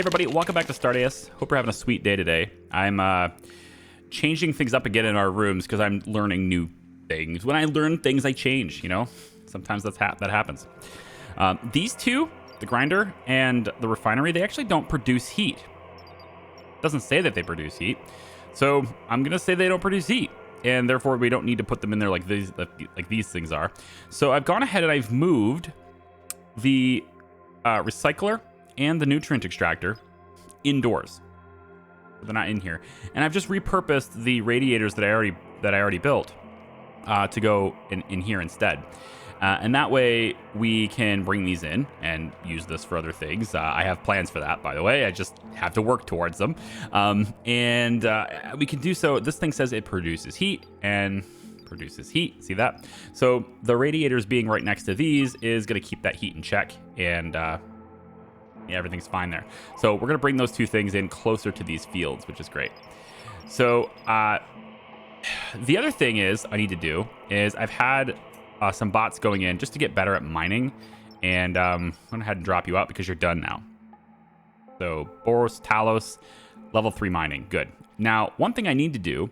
Hey everybody, welcome back to STARDEUS. Hope you're having a sweet day today. I'm changing things up again in our rooms because I'm learning new things. When I learn things, I change, you know? Sometimes that happens. These two, the grinder and the refinery, they actually don't produce heat. It doesn't say that they produce heat. So I'm going to say they don't produce heat. And therefore, we don't need to put them in there like these things are. So I've gone ahead and I've moved the recycler and the nutrient extractor indoors. They're not in here, and I've just repurposed the radiators that I already built to go in here instead. And that way we can bring these in and use this for other things. I have plans for that, by the way. I just have to work towards them. And we can do so. This thing says it produces heat and produces heat. See that? So the radiators being right next to these is going to keep that heat in check, and yeah, everything's fine there. So we're going to bring those two things in closer to these fields, which is great. So the other thing is I need to do is I've had some bots going in just to get better at mining, and I'm going to head and drop you out because you're done now. So Boros, Talos, level 3 mining. Good. Now, one thing I need to do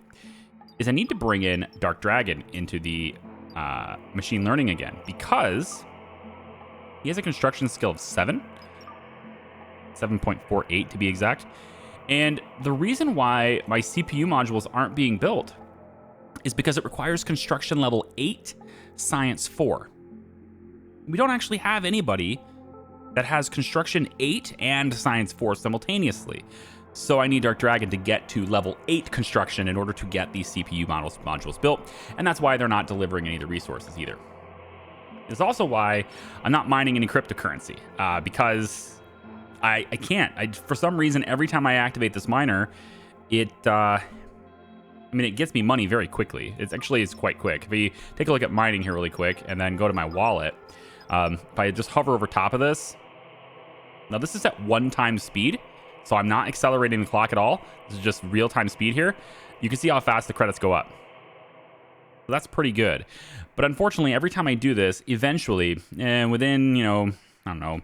is I need to bring in Dark Dragon into the machine learning again, because he has a construction skill of 7.48 to be exact. And the reason why my CPU modules aren't being built is because it requires construction level 8, science 4. We don't actually have anybody that has construction 8 and science 4 simultaneously. So I need Dark Dragon to get to level 8 construction in order to get these CPU modules built. And that's why they're not delivering any of the resources either. It's also why I'm not mining any cryptocurrency, because I can't. For some reason, every time I activate this miner, it gets me money very quickly. It's quite quick. If you take a look at mining here really quick and then go to my wallet, if I just hover over top of this, now this is at 1x speed, so I'm not accelerating the clock at all. This is just real-time speed here. You can see how fast the credits go up. So that's pretty good. But unfortunately, every time I do this, eventually, within, I don't know,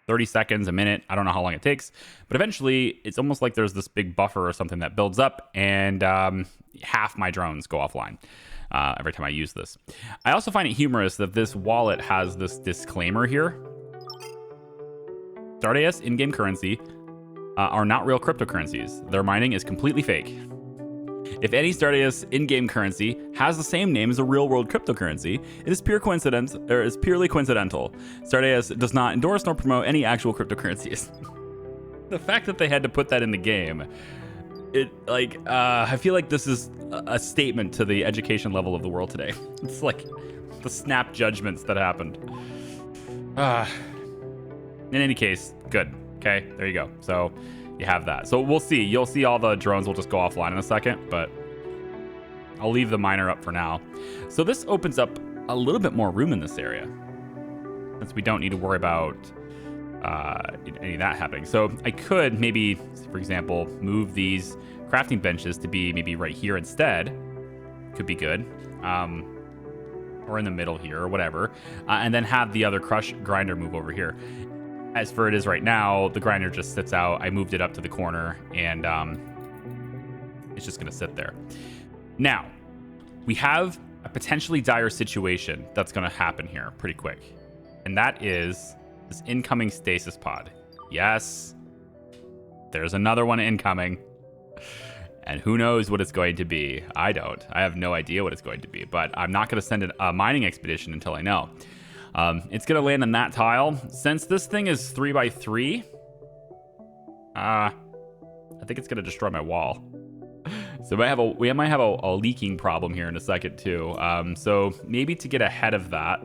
30 seconds, a minute, I don't know how long it takes, but eventually it's almost like there's this big buffer or something that builds up, and half my drones go offline every time I use this. I also find it humorous that this wallet has this disclaimer here. STARDEUS in-game currency are not real cryptocurrencies. Their mining is completely fake. If any STARDEUS in-game currency has the same name as a real-world cryptocurrency, it is purely coincidental. STARDEUS does not endorse nor promote any actual cryptocurrencies. The fact that they had to put that in the game, I feel like this is a statement to the education level of the world today. It's like the snap judgments that happened. In any case, good. Okay, there you go. So you have that. So we'll see. You'll see all the drones will just go offline in a second, but I'll leave the miner up for now. So this opens up a little bit more room in this area, since we don't need to worry about any of that happening. So I could maybe, for example, move these crafting benches to be maybe right here instead. Could be good. Or in the middle here or whatever. And then have the other crush grinder move over here. As for it is right now, the grinder just sits out. I moved it up to the corner, and it's just going to sit there. Now, we have a potentially dire situation that's going to happen here pretty quick. And that is this incoming stasis pod. Yes, there's another one incoming. And who knows what it's going to be? I don't. I have no idea what it's going to be. But I'm not going to send a mining expedition until I know. It's going to land on that tile. Since this thing is 3x3, I think it's going to destroy my wall. So we might have a leaking problem here in a second too. So maybe to get ahead of that,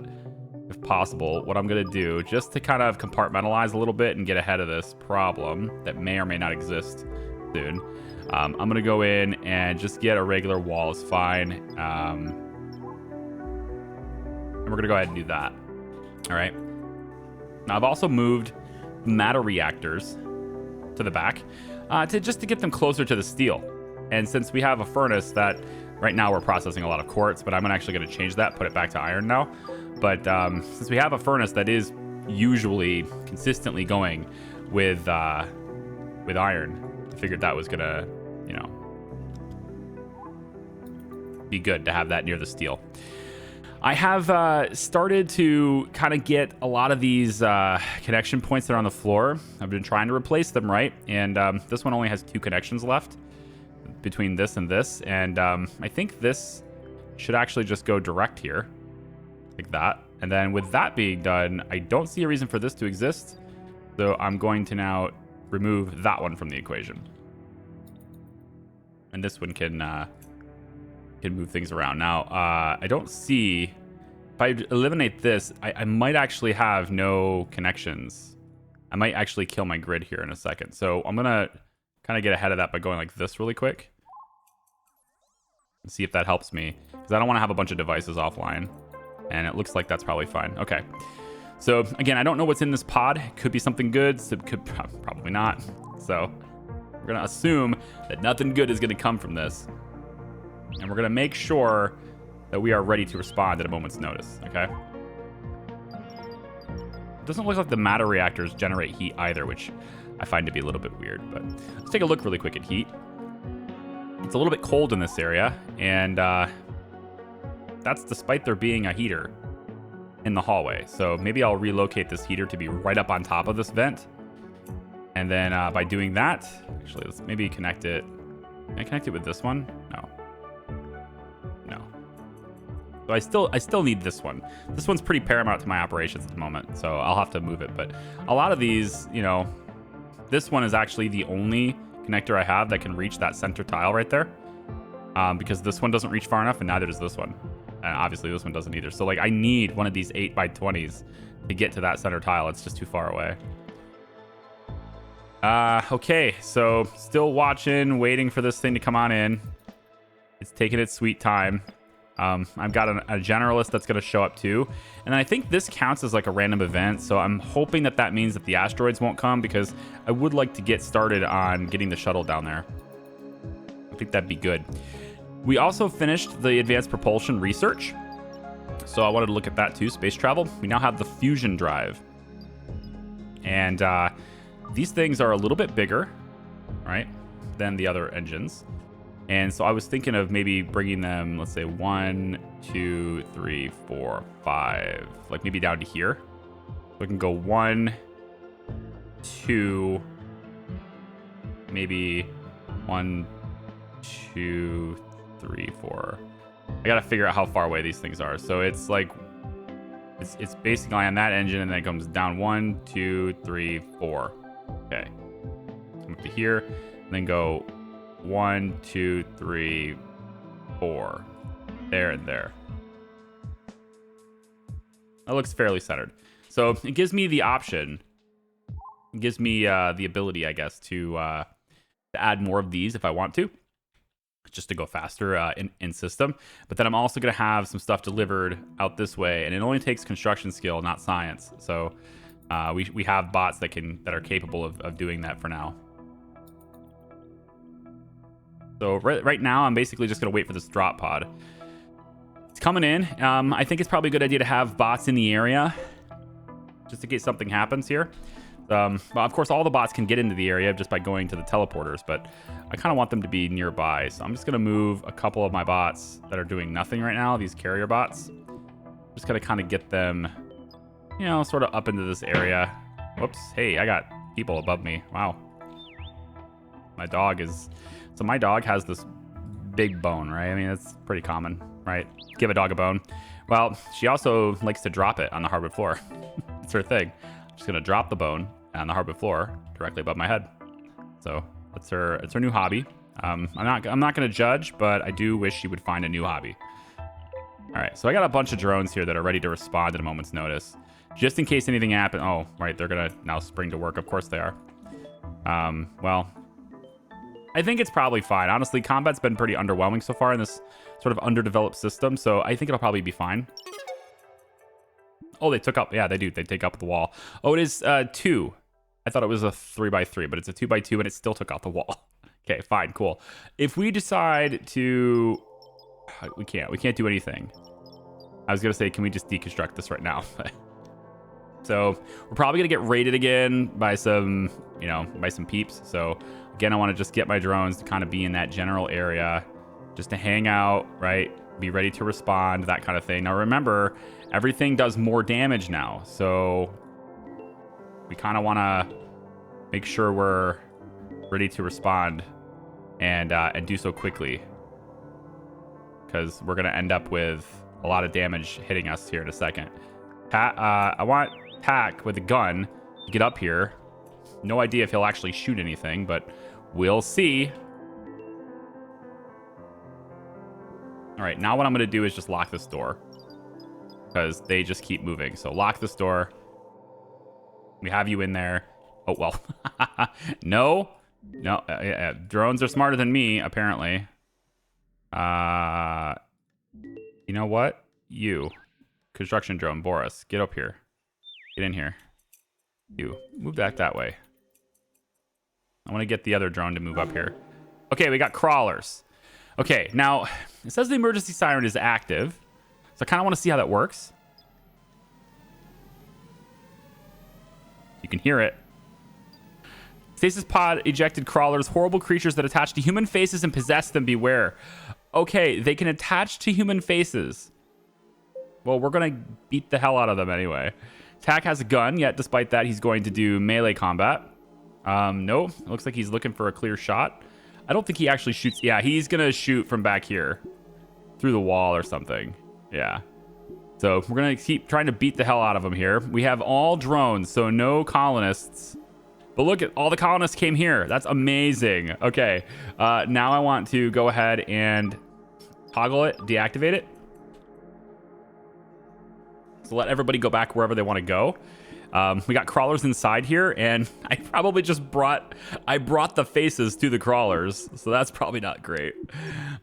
if possible, what I'm going to do, just to kind of compartmentalize a little bit and get ahead of this problem that may or may not exist soon, I'm going to go in and just get a regular wall is fine. And we're going to go ahead and do that. All right. Now I've also moved matter reactors to the back to get them closer to the steel. And since we have a furnace that right now we're processing a lot of quartz, but I'm actually going to change that, put it back to iron now. But since we have a furnace that is usually consistently going with with iron. I figured that was gonna, you know, be good to have that near the steel. I have started to kind of get a lot of these connection points that are on the floor. I've been trying to replace them, right? And this one only has 2 connections left between this and this. And I think this should actually just go direct here, like that. And then with that being done, I don't see a reason for this to exist. So I'm going to now remove that one from the equation. And this one can move things around. Now, I don't see... If I eliminate this, I might actually have no connections. I might actually kill my grid here in a second. So I'm going to kind of get ahead of that by going like this really quick. And see if that helps me. Because I don't want to have a bunch of devices offline. And it looks like that's probably fine. Okay. So, again, I don't know what's in this pod. It could be something good. So it could probably not. So we're going to assume that nothing good is going to come from this. And we're going to make sure that we are ready to respond at a moment's notice, okay? It doesn't look like the matter reactors generate heat either, which I find to be a little bit weird. But let's take a look really quick at heat. It's a little bit cold in this area, and that's despite there being a heater in the hallway. So maybe I'll relocate this heater to be right up on top of this vent. And then by doing that, actually, let's maybe connect it. Can I connect it with this one? No. So I still need this one. This one's pretty paramount to my operations at the moment, so I'll have to move it. But a lot of these, you know, this one is actually the only connector I have that can reach that center tile right there, because this one doesn't reach far enough, and neither does this one. And obviously this one doesn't either. So like I need one of these 8x20s to get to that center tile. It's just too far away. Okay, so still watching, waiting for this thing to come on in. It's taking its sweet time. I've got a generalist that's going to show up too. And then I think this counts as like a random event. So I'm hoping that that means that the asteroids won't come, because I would like to get started on getting the shuttle down there. I think that'd be good. We also finished the advanced propulsion research. So I wanted to look at that too, space travel. We now have the fusion drive. And these things are a little bit bigger, right, than the other engines. And so I was thinking of maybe bringing them, let's say 1, 2, 3, 4, 5, like maybe down to here. So I can go 1, 2, maybe 1, 2, 3, 4. I gotta figure out how far away these things are. So it's like, it's basically on that engine, and then it comes down 1, 2, 3, 4. Okay. Come up to here, and then go 1, 2, 3, 4. There and there. That looks fairly centered. So it gives me the option. It gives me the ability, I guess, to add more of these if I want to, just to go faster in system. But then I'm also going to have some stuff delivered out this way, and it only takes construction skill, not science. So we have bots that are capable of doing that for now. So right now, I'm basically just going to wait for this drop pod. It's coming in. I think it's probably a good idea to have bots in the area, just in case something happens here. Well, of course, all the bots can get into the area just by going to the teleporters, but I kind of want them to be nearby. So I'm just going to move a couple of my bots that are doing nothing right now, these carrier bots. Just going to kind of get them, you know, sort of up into this area. Whoops. Hey, I got people above me. Wow. My dog is... So my dog has this big bone, right? I mean, that's pretty common, right? Give a dog a bone. Well, she also likes to drop it on the hardwood floor. It's her thing. I'm just going to drop the bone on the hardwood floor directly above my head. So it's her new hobby. I'm not going to judge, but I do wish she would find a new hobby. All right, so I got a bunch of drones here that are ready to respond at a moment's notice, just in case anything happens. Oh, right, they're going to now spring to work. Of course they are. Well, I think it's probably fine. Honestly, combat's been pretty underwhelming so far in this sort of underdeveloped system, so I think it'll probably be fine. Oh, they took up... Yeah, they do. They take up the wall. Oh, it is 2. I thought it was a 3x3, but it's a 2x2, and it still took out the wall. Okay, fine, cool. If we decide to... We can't do anything. I was going to say, can we just deconstruct this right now? So we're probably going to get raided again by some, by some peeps. So again, I want to just get my drones to kind of be in that general area, just to hang out, right? Be ready to respond, that kind of thing. Now remember, everything does more damage now. So we kind of want to make sure we're ready to respond and do so quickly, because we're going to end up with a lot of damage hitting us here in a second. I want Tack with a gun to get up here. No idea if he'll actually shoot anything, but we'll see. All right, now what I'm going to do is just lock this door, because they just keep moving. So lock this door. We have you in there. Oh, well. No. Drones are smarter than me, apparently. You know what? You. Construction drone, Boris. Get up here. Get in here. You. Move that way. I want to get the other drone to move up here. Okay, we got crawlers. Okay, now, it says the emergency siren is active. So I kind of want to see how that works. You can hear it. Stasis pod ejected crawlers, horrible creatures that attach to human faces and possess them, beware. Okay, they can attach to human faces. Well, we're going to beat the hell out of them anyway. Tack has a gun, yet despite that, he's going to do melee combat. No, it looks like he's looking for a clear shot. I don't think he actually shoots. Yeah, he's going to shoot from back here through the wall or something. Yeah. So we're going to keep trying to beat the hell out of them here. We have all drones, so no colonists. But look at all the colonists came here. That's amazing. Okay. Now I want to go ahead and toggle it, deactivate it. So let everybody go back wherever they want to go. We got crawlers inside here, and I probably just brought the faces to the crawlers, so that's probably not great.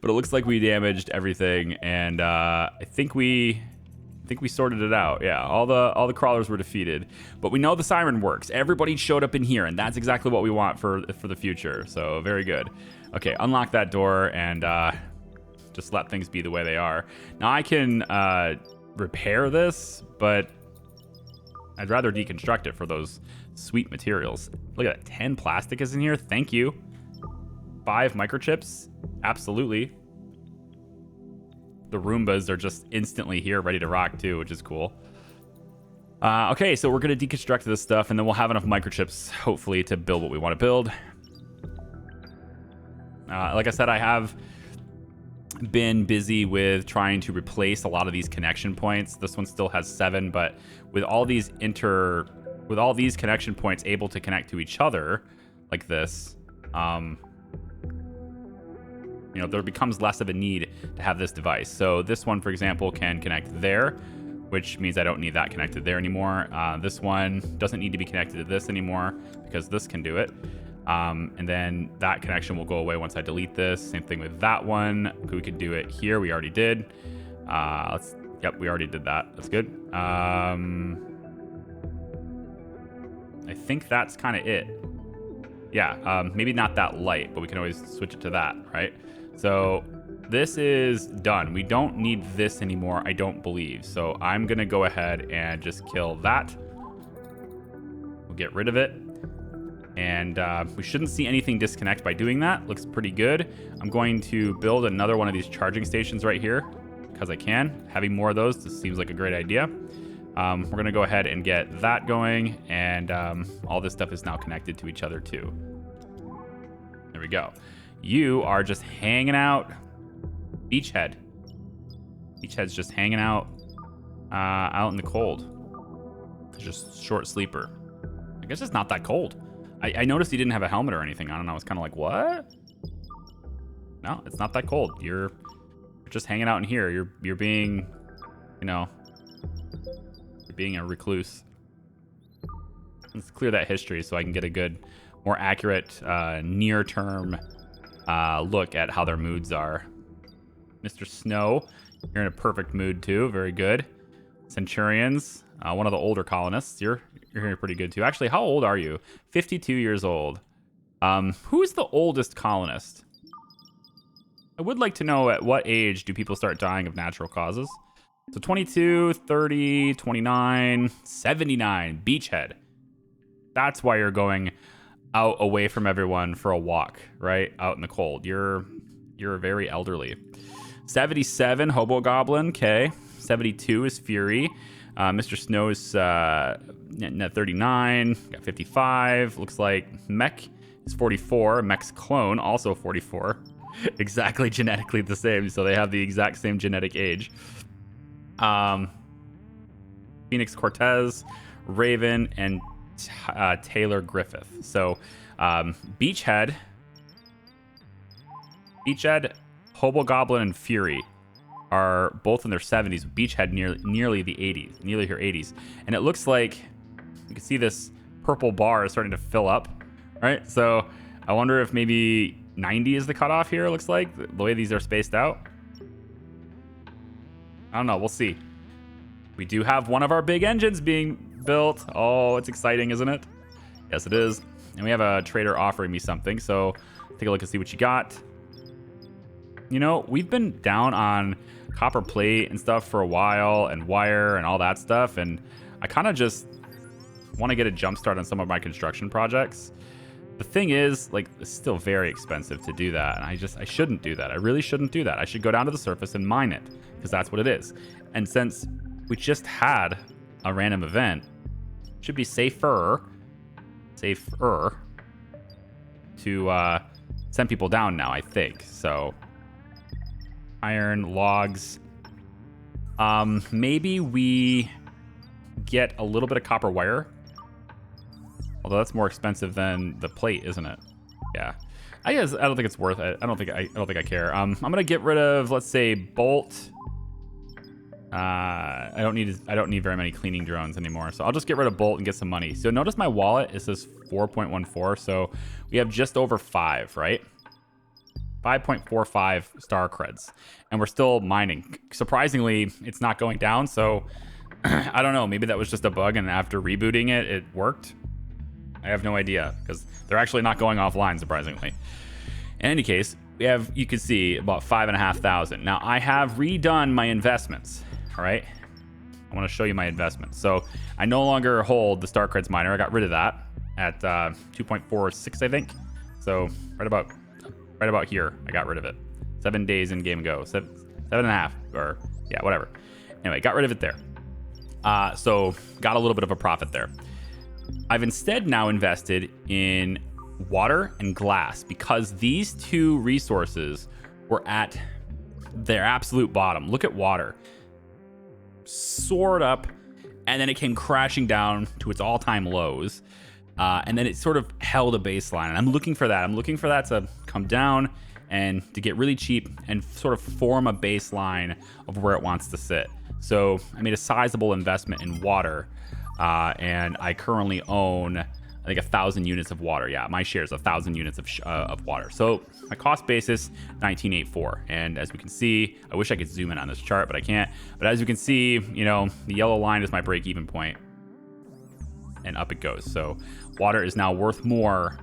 But it looks like we damaged everything, and I think we sorted it out. Yeah, all the crawlers were defeated, but we know the siren works. Everybody showed up in here, and that's exactly what we want for the future. So very good. Okay, unlock that door and just let things be the way they are. Now I can repair this, but I'd rather deconstruct it for those sweet materials. Look at that, 10 plastic is in here. Thank you. 5 microchips, absolutely. The Roombas are just instantly here, ready to rock too, which is cool. Okay, so we're gonna deconstruct this stuff, and then we'll have enough microchips, hopefully, to build what we want to build. Like I said, I have been busy with trying to replace a lot of these connection points. This one still has 7, but with all these connection points able to connect to each other like this, there becomes less of a need to have this device. So this one, for example, can connect there, which means I don't need that connected there anymore. This one doesn't need to be connected to this anymore because this can do it. And then that connection will go away once I delete this. Same thing with that one. We could do it here. We already did. Yep, we already did that. That's good. I think that's kind of it. Yeah, maybe not that light, but we can always switch it to that, right? So this is done. We don't need this anymore, I don't believe. So I'm going to go ahead and just kill that. We'll get rid of it. And we shouldn't see anything disconnect by doing that. Looks pretty good. I'm going to build another one of these charging stations right here because I can. Having more of those just seems like a great idea. We're going to go ahead and get that going. And all this stuff is now connected to each other too. There we go. You are just hanging out. Beachhead. Beachhead's just hanging out out in the cold. It's just short sleeper. I guess it's not that cold. I noticed he didn't have a helmet or anything on, and I was kind of like, what? No, it's not that cold. You're just hanging out in here. You're being, you're being a recluse. Let's clear that history so I can get a good, more accurate, near-term look at how their moods are. Mr. Snow, you're in a perfect mood too. Very good. Centurions, one of the older colonists. You're here pretty good too. Actually, how old are you? 52 years old. Who's the oldest colonist? I would like to know at what age do people start dying of natural causes. So 22, 30, 29, 79, beachhead. That's why you're going out away from everyone for a walk, right? Out in the cold. You're very elderly. 77, Hobo Goblin, okay. 72 is Fury. Mr. Snow's net 39, got 55. Looks like Mech is 44. Mech's clone, also 44. Exactly genetically the same, so they have the exact same genetic age. Phoenix Cortez, Raven, and Taylor Griffith. So Beachhead, Hobo Goblin, and Fury are both in their 70s. Beachhead nearly the 80s, nearly her 80s. And it looks like you can see this purple bar is starting to fill up, right? So I wonder if maybe 90 is the cutoff here, it looks like, the way these are spaced out. I don't know. We'll see. We do have one of our big engines being built. Oh, it's exciting, isn't it? Yes, it is. And we have a trader offering me something. So take a look and see what you got. You know, we've been down on copper plate and stuff for a while, and wire and all that stuff. And I kind of just want to get a jump start on some of my construction projects. The thing is, like, it's still very expensive to do that. And I shouldn't do that. I really shouldn't do that. I should go down to the surface and mine it, because that's what it is. And since we just had a random event, it should be safer to send people down now, I think. So iron, logs. Maybe we get a little bit of copper wire. Although that's more expensive than the plate, isn't it? Yeah. I don't think it's worth it. I don't think I care. I'm gonna get rid of, let's say, bolt. I don't need very many cleaning drones anymore, so I'll just get rid of bolt and get some money. So notice my wallet, it says 4.14, so we have just over 5, right? 5.45 star creds, and we're still mining. Surprisingly, it's not going down, so I don't know, maybe that was just a bug, and after rebooting it, it worked. I have no idea, because they're actually not going offline, surprisingly. In any case, we have, you can see, about 5,500. Now, I have redone my investments, all right? I want to show you my investments. So I no longer hold the Star Creds miner. I got rid of that at 2.46, I think. So right about here, I got rid of it. 7 days in game go. 7.5, or yeah, whatever. Anyway, got rid of it there. So got a little bit of a profit there. I've instead now invested in water and glass, because these two resources were at their absolute bottom. Look at water. Soared up, and then it came crashing down to its all-time lows. And then it sort of held a baseline. And I'm looking for that. I'm looking for that to come down and to get really cheap and sort of form a baseline of where it wants to sit. So I made a sizable investment in water. And I currently own, I think, 1,000 units of water. Yeah, my share is 1,000 units of water. So my cost basis, 1984. And as we can see, I wish I could zoom in on this chart, but I can't. But as you can see, you know, the yellow line is my break-even point, and up it goes. So water is now worth more,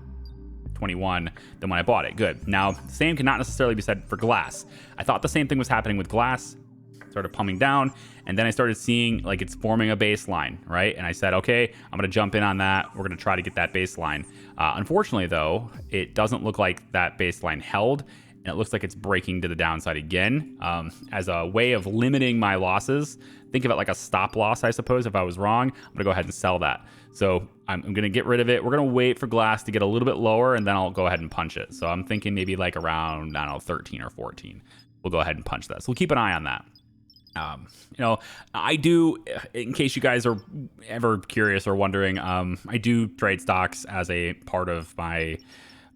21, than when I bought it. Good. Now, the same cannot necessarily be said for glass. I thought the same thing was happening with glass. Started pumping down, and then I started seeing like it's forming a baseline, right? And I said, okay, I'm gonna jump in on that. We're gonna try to get that baseline. Unfortunately, though, it doesn't look like that baseline held, and it looks like it's breaking to the downside again. As a way of limiting my losses, think of it like a stop loss, I suppose. If I was wrong, I'm gonna go ahead and sell that. So I'm gonna get rid of it. We're gonna wait for glass to get a little bit lower, and then I'll go ahead and punch it. So I'm thinking maybe like around, I don't know, 13 or 14. We'll go ahead and punch that. So we'll keep an eye on that. You know, I do, in case you guys are ever curious or wondering, I do trade stocks as a part of my,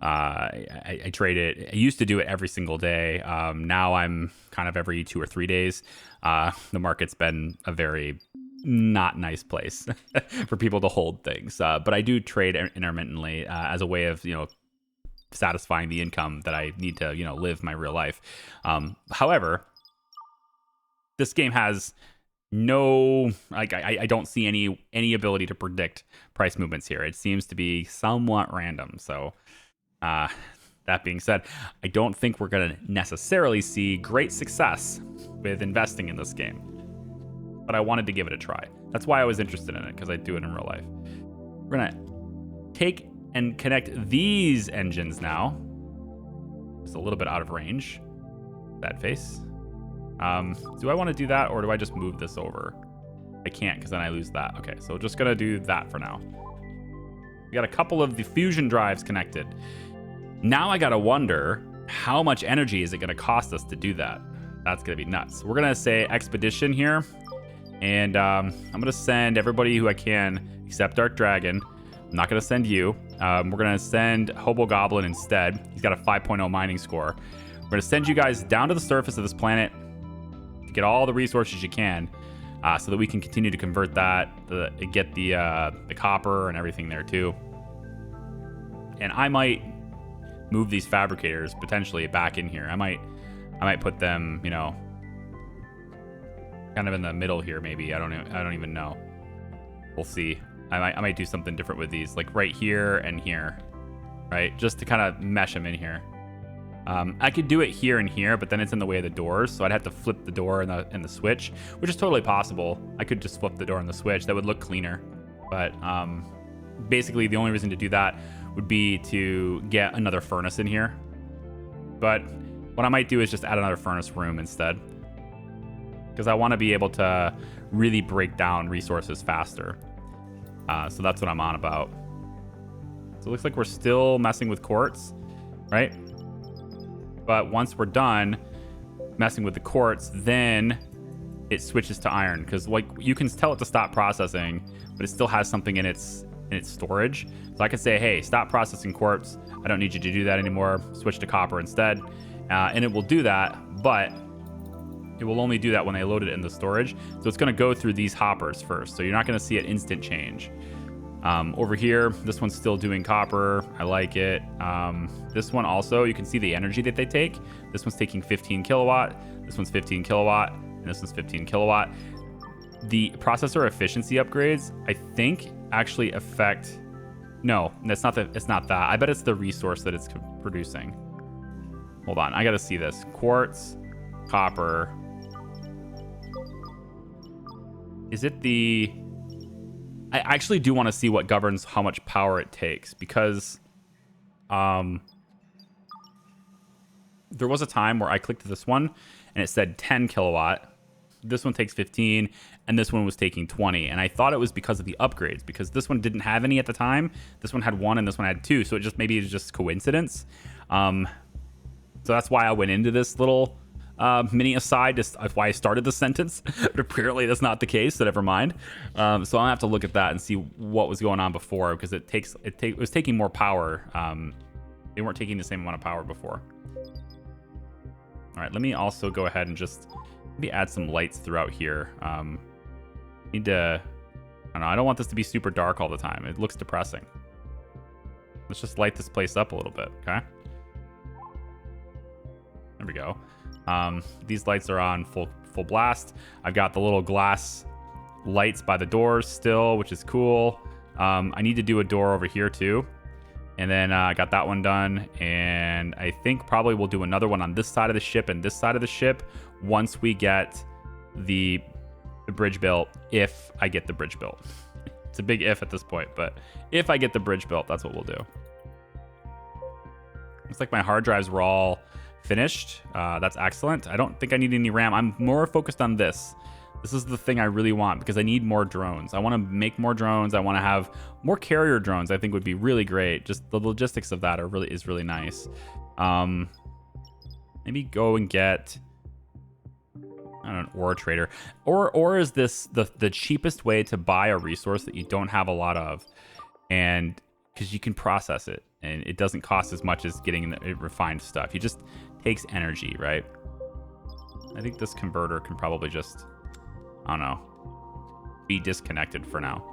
I trade it. I used to do it every single day. Now I'm kind of every 2 or 3 days. The market's been a very not nice place for people to hold things. But I do trade intermittently as a way of, you know, satisfying the income that I need to, you know, live my real life. However, this game has no, like, I don't see any ability to predict price movements here. It seems to be somewhat random. So that being said, I don't think we're going to necessarily see great success with investing in this game. but I wanted to give it a try. That's why I was interested in it, because I do it in real life. We're gonna take and connect these engines now. It's a little bit out of range. That face. Do I want to do that, or do I just move this over? I can't, because then I lose that. Okay, so just gonna do that for now. We got a couple of the fusion drives connected. Now I gotta wonder, how much energy is it gonna cost us to do that? That's gonna be nuts. We're gonna say expedition here, and I'm gonna send everybody who I can, except Dark Dragon. I'm not gonna send you. We're gonna send Hobo Goblin instead. He's got a 5.0 mining score. We're gonna send you guys down to the surface of this planet to get all the resources you can, so that we can continue to convert that, get the copper and everything there too. And I might move these fabricators potentially back in here. I might put them, you know, kind of in the middle here. Maybe I don't even know. We'll see. I might do something different with these, like right here and here, right? Just to kind of mesh them in here. I could do it here and here, but then it's in the way of the doors, so I'd have to flip the door and the switch, which is totally possible. I could just flip the door and the switch. That would look cleaner. But basically, the only reason to do that would be to get another furnace in here. But what I might do is just add another furnace room instead, because I want to be able to really break down resources faster. So that's what I'm on about. So it looks like we're still messing with quartz, right? But once we're done messing with the quartz, then it switches to iron, because like you can tell it to stop processing, but it still has something in its storage. So I could say, hey, stop processing quartz. I don't need you to do that anymore. Switch to copper instead. And it will do that, but it will only do that when they load it in the storage. So it's going to go through these hoppers first. So you're not going to see an instant change. Over here, this one's still doing copper. I like it. This one also, you can see the energy that they take. This one's taking 15 kilowatt. This one's 15 kilowatt. And this one's 15 kilowatt. The processor efficiency upgrades, I think, actually affect... No, it's not that. I bet it's the resource that it's producing. Hold on, I got to see this. Quartz, copper. Is it the... I actually do want to see what governs how much power it takes, because there was a time where I clicked this one and it said 10 kilowatt. This one takes 15 and this one was taking 20. And I thought it was because of the upgrades, because this one didn't have any at the time. This one had 1 and this one had 2. So maybe it's just coincidence. So that's why I went into this little mini aside, just why I started the sentence, but apparently that's not the case, so never mind. So I'll have to look at that and see what was going on before, because it was taking more power. They weren't taking the same amount of power before. All right, let me also go ahead and just maybe add some lights throughout here. Need to, I don't know, I don't want this to be super dark all the time. It looks depressing. Let's just light this place up a little bit, okay? There we go. These lights are on full blast. I've got the little glass lights by the doors still, which is cool. I need to do a door over here too. And then I got that one done. And I think probably we'll do another one on this side of the ship and this side of the ship once we get the bridge built, if I get the bridge built. It's a big if at this point, but if I get the bridge built, that's what we'll do. Looks like my hard drives were all finished. That's excellent. I don't think I need any RAM. I'm more focused on this. This is the thing I really want, because I need more drones. I want to make more drones. I want to have more carrier drones. I think would be really great. Just the logistics of that is really nice. Maybe go and get, I don't know, an ore trader. Or is this the cheapest way to buy a resource that you don't have a lot of, and because you can process it and it doesn't cost as much as getting the refined stuff. It just takes energy, right? I think this converter can probably just, I don't know, be disconnected for now.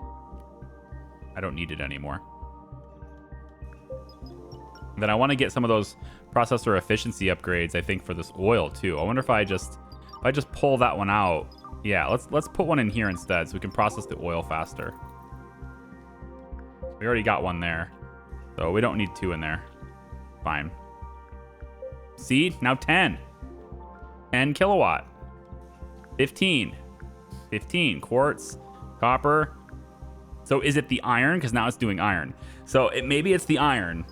I don't need it anymore. And then I want to get some of those processor efficiency upgrades, I think, for this oil too. I wonder if I just pull that one out. Yeah, let's put one in here instead so we can process the oil faster. We already got one there, so we don't need 2 in there. Fine. See, now 10 kilowatt, 15. 15. Quartz, copper. So is it the iron? Because now it's doing iron. So maybe it's the iron.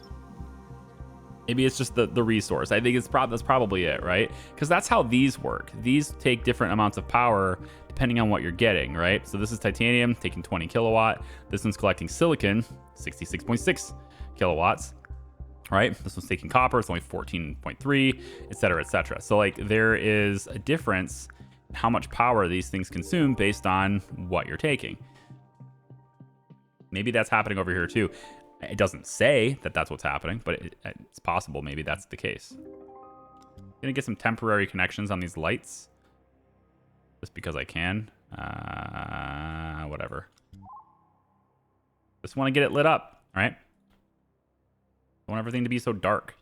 Maybe it's just the resource. I think that's probably it, right? Because that's how these work. These take different amounts of power depending on what you're getting, right? So this is titanium, taking 20 kilowatt. This one's collecting silicon, 66.6 kilowatts, right? This one's taking copper, it's only 14.3, et cetera, et cetera. So like there is a difference in how much power these things consume based on what you're taking. Maybe that's happening over here too. It doesn't say that that's what's happening, but it's possible maybe that's the case. Gonna get some temporary connections on these lights. Just because I can. Whatever. Just want to get it lit up, right? I want everything to be so dark,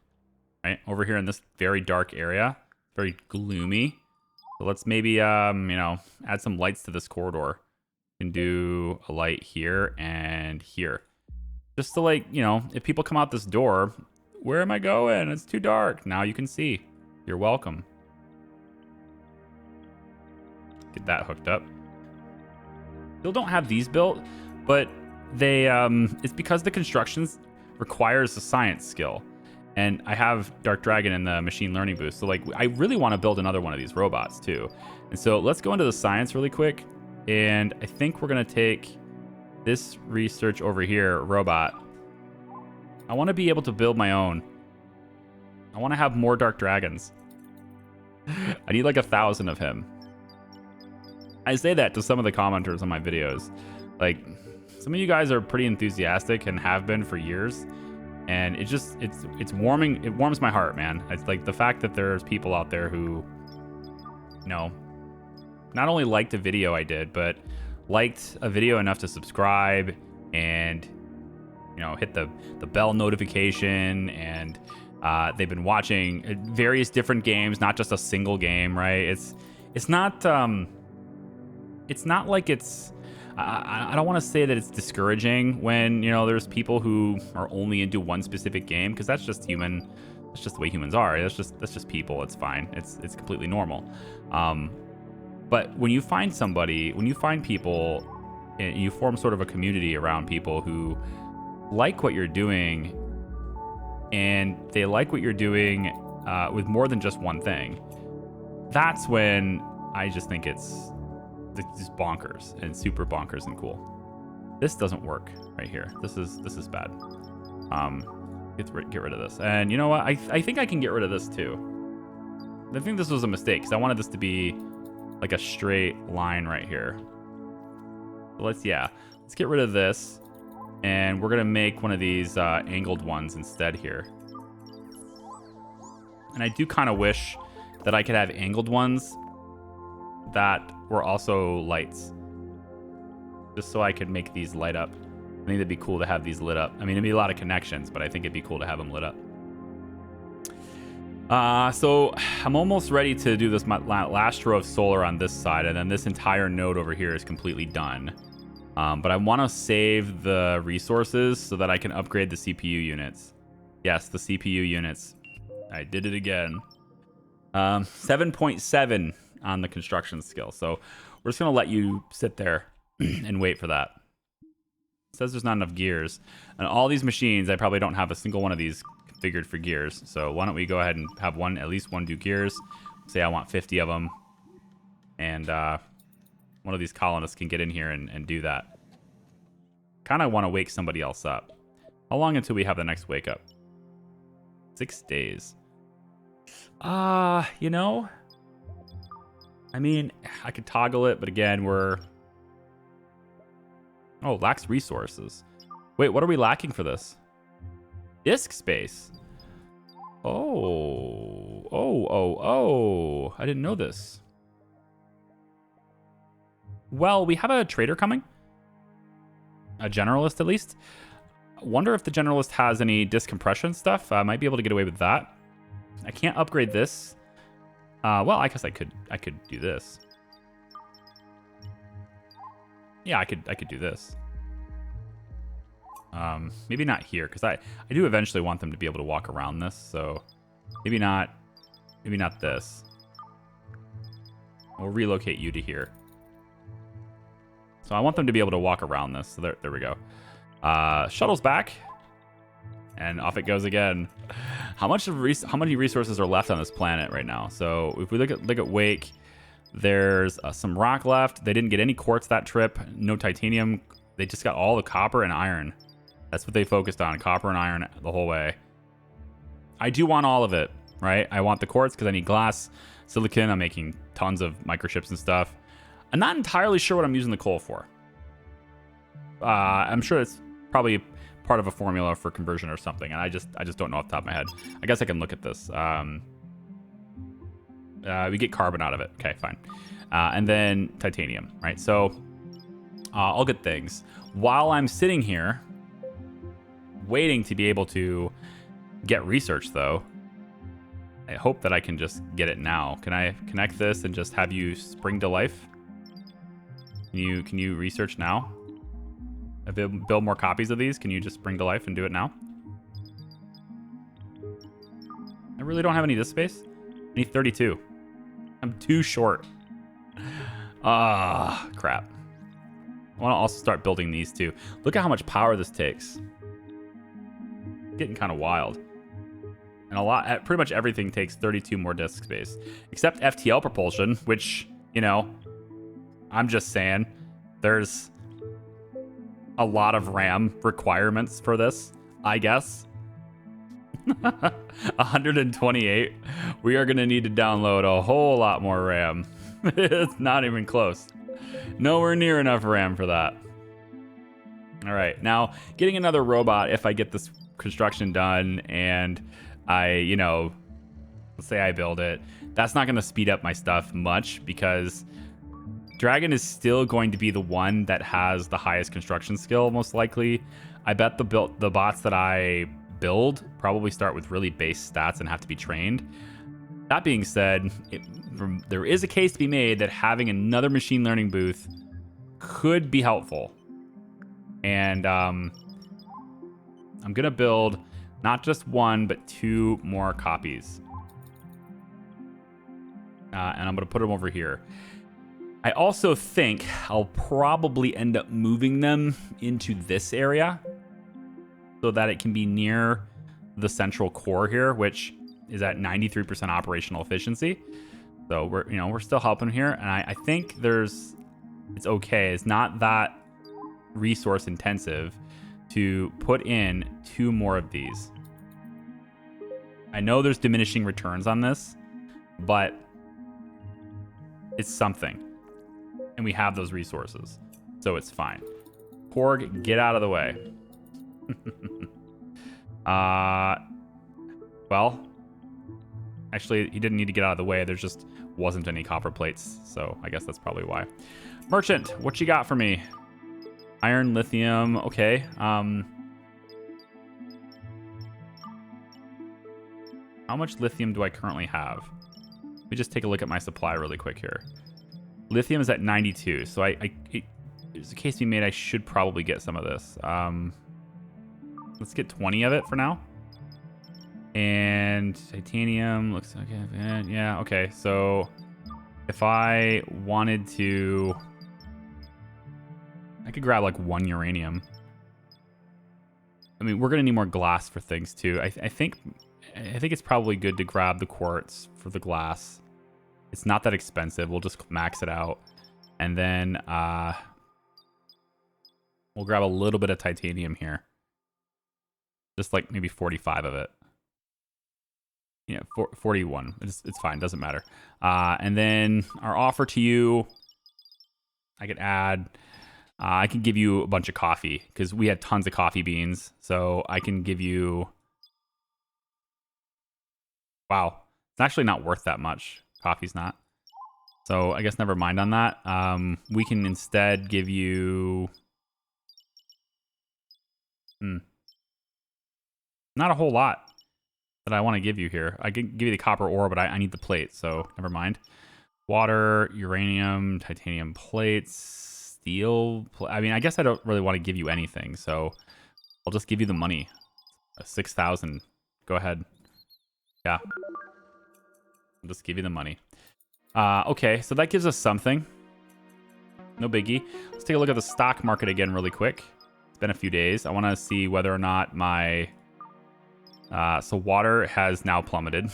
right? Over here in this very dark area. Very gloomy. So let's maybe, you know, add some lights to this corridor. Can do a light here and here. Just to like, you know, if people come out this door, where am I going? It's too dark. Now you can see. You're welcome. Get that hooked up. Still don't have these built, but they, it's because the constructions requires a science skill. And I have Dark Dragon in the machine learning boost. So like, I really want to build another one of these robots too. And so let's go into the science really quick. And I think we're going to take this research over here, robot. I want to be able to build my own. I want to have more Dark Dragons. I need like 1,000 of him. I say that to some of the commenters on my videos. Like, some of you guys are pretty enthusiastic and have been for years. And it just, it's warming. It warms my heart, man. It's like the fact that there's people out there who, you know, not only liked a video I did, but liked a video enough to subscribe and, you know, hit the bell notification. And they've been watching various different games, not just a single game, right? It's not like it's, I don't want to say that it's discouraging when, you know, there's people who are only into one specific game, because that's just human. That's just the way humans are. That's just people. It's fine. It's completely normal. But when you find somebody, when you find people, and you form sort of a community around people who like what you're doing, and they like what you're doing with more than just one thing, that's when I just think it's just bonkers and super bonkers and cool. This doesn't work right here. This is bad. Get rid of this. And you know what? I think I can get rid of this too. I think this was a mistake because I wanted this to be like a straight line right here. So let's get rid of this, and we're gonna make one of these angled ones instead here. And I do kind of wish that I could have angled ones that were also lights, just so I could make these light up. I think it'd be cool to have these lit up. I mean, it'd be a lot of connections, but I think it'd be cool to have them lit up. So I'm almost ready to do this last row of solar on this side, and then this entire node over here is completely done. But I want to save the resources so that I can upgrade the CPU units. Yes, the CPU units. I did it again. 7.7 on the construction skill. So we're just going to let you sit there and wait for that. It says there's not enough gears. And all these machines, I probably don't have a single one of these configured for gears. So why don't we go ahead and have at least one do gears. Say I want 50 of them. And one of these colonists can get in here and do that. Kind of want to wake somebody else up. How long until we have the next wake up? 6 days. You know, I mean, I could toggle it, but again, lacks resources. Wait, what are we lacking for this? Disk space. Oh, I didn't know this. Well, we have a trader coming. A generalist, at least. I wonder if the generalist has any disk compression stuff. I might be able to get away with that. I can't upgrade this. Well, I guess I could do this. Yeah, I could do this. Maybe not here, because I do eventually want them to be able to walk around this, so maybe not this. We'll relocate you to here. So I want them to be able to walk around this. So there we go. Shuttle's back. And off it goes again. How many resources are left on this planet right now? So if we look at Wake, there's some rock left. They didn't get any quartz that trip. No titanium. They just got all the copper and iron. That's what they focused on, copper and iron the whole way. I do want all of it, right? I want the quartz because I need glass, silicon. I'm making tons of microchips and stuff. I'm not entirely sure what I'm using the coal for. I'm sure it's probably part of a formula for conversion or something, and I just don't know off the top of my head. I guess I can look at this. We get carbon out of it. Okay, fine. And then titanium, right? So all good things. While I'm sitting here waiting to be able to get research, though, I hope that I can just get it now. Can I connect this and just have you spring to life? Can you research now? Build more copies of these? Can you just spring to life and do it now? I really don't have any disk space. I need 32. I'm too short. Ah, crap. I want to also start building these too. Look at how much power this takes. Getting kind of wild. And pretty much everything takes 32 more disk space. Except FTL propulsion, which, you know, I'm just saying, there's a lot of RAM requirements for this, I guess. 128. We are going to need to download a whole lot more RAM. It's not even close. Nowhere near enough RAM for that. All right. Now, getting another robot, if I get this construction done and I, you know, let's say I build it, that's not going to speed up my stuff much because Dragon is still going to be the one that has the highest construction skill, most likely. I bet the bots that I build probably start with really base stats and have to be trained. That being said, there is a case to be made that having another machine learning booth could be helpful. And I'm going to build not just one, but 2 more copies. And I'm going to put them over here. I also think I'll probably end up moving them into this area so that it can be near the central core here, which is at 93% operational efficiency. So we're still helping here, and I think it's okay. It's not that resource intensive to put in 2 more of these. I know there's diminishing returns on this, but it's something. And we have those resources, so it's fine. Porg, get out of the way. Well, actually, he didn't need to get out of the way. There just wasn't any copper plates, so I guess that's probably why. Merchant, what you got for me? Iron, lithium, okay. How much lithium do I currently have? Let me just take a look at my supply really quick here. Lithium is at 92, so there's a case to be made I should probably get some of this. Let's get 20 of it for now. And titanium looks okay. Yeah, okay. So if I wanted to, I could grab like 1 uranium. I mean, we're gonna need more glass for things too. I think it's probably good to grab the quartz for the glass. It's not that expensive. We'll just max it out. And then we'll grab a little bit of titanium here. Just like maybe 45 of it. Yeah, 41. It's fine. Doesn't matter. And then our offer to you, I could add, I can give you a bunch of coffee because we had tons of coffee beans. So I can give you, wow, it's actually not worth that much. Coffee's not. So I guess never mind on that. We can instead give you, not a whole lot that I want to give you here. I can give you the copper ore, but I need the plate, so never mind. Water, uranium, titanium plates, steel. I mean, I guess I don't really want to give you anything, so I'll just give you the money. 6,000. Go ahead. Yeah. I'll just give you the money. Okay, so that gives us something. no biggie. Let's take a look at the stock market again really quick. It's been a few days. I want to see whether or not my... so water has now plummeted.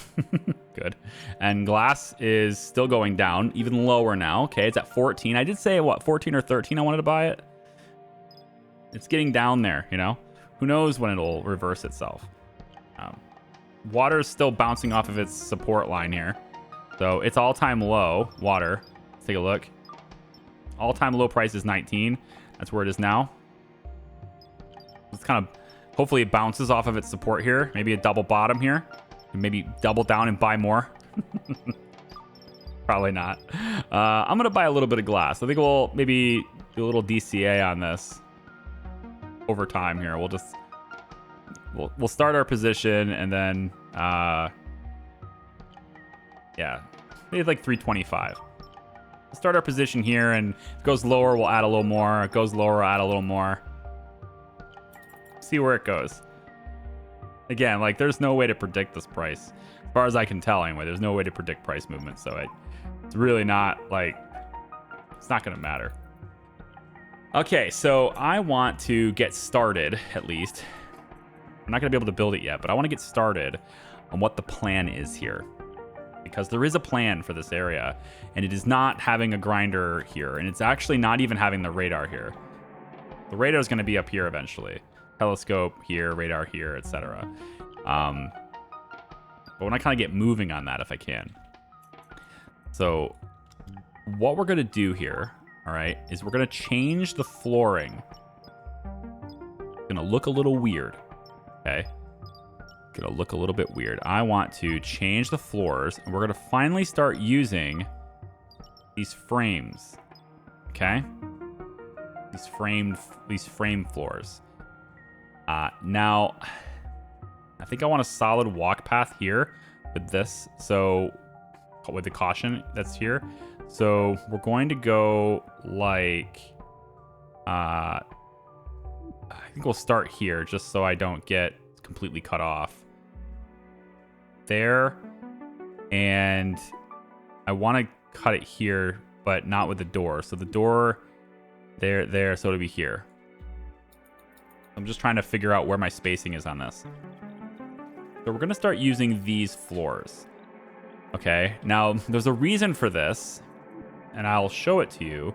Good. And glass is still going down, even lower now. Okay, it's at 14. I did say, what, 14 or 13 I wanted to buy it? It's getting down there, you know? Who knows when it'll reverse itself. Water is still bouncing off of its support line here. So it's all-time low, water. Let's take a look. All-time low price is 19. That's where it is now. It's kind of... Hopefully it bounces off of its support here. Maybe a double bottom here. And maybe double down and buy more. Probably not. I'm going to buy a little bit of glass. I think we'll maybe do a little DCA on this over time here. We'll just... We'll start our position and then... yeah. Maybe like 325. We'll start our position here, and if it goes lower, we'll add a little more. If it goes lower, we'll add a little more. See where it goes. Again, like, there's no way to predict this price. As far as I can tell, anyway, there's no way to predict price movement. So it's really not, like, it's not going to matter. Okay, so I want to get started, at least. I'm not going to be able to build it yet, but I want to get started on what the plan is here. Because there is a plan for this area, and it is not having a grinder here, and it's actually not even having the radar here. The radar is going to be up here eventually. Telescope here, radar here, etc. But I want to kind of get moving on that if I can. So what we're going to do here, all right, is we're going to change the flooring. It's going to look a little weird, okay? Gonna look a little bit weird. I want to change the floors, and we're gonna finally start using these frames. Okay, these frame floors. Now I think I want a solid walk path here with this, so with the caution that's here. So we're going to go like I think we'll start here just so I don't get completely cut off there, and I want to cut it here, but not with the door. So the door there, so it'll be here. I'm just trying to figure out where my spacing is on this. So we're going to start using these floors. Okay, now there's a reason for this, and I'll show it to you,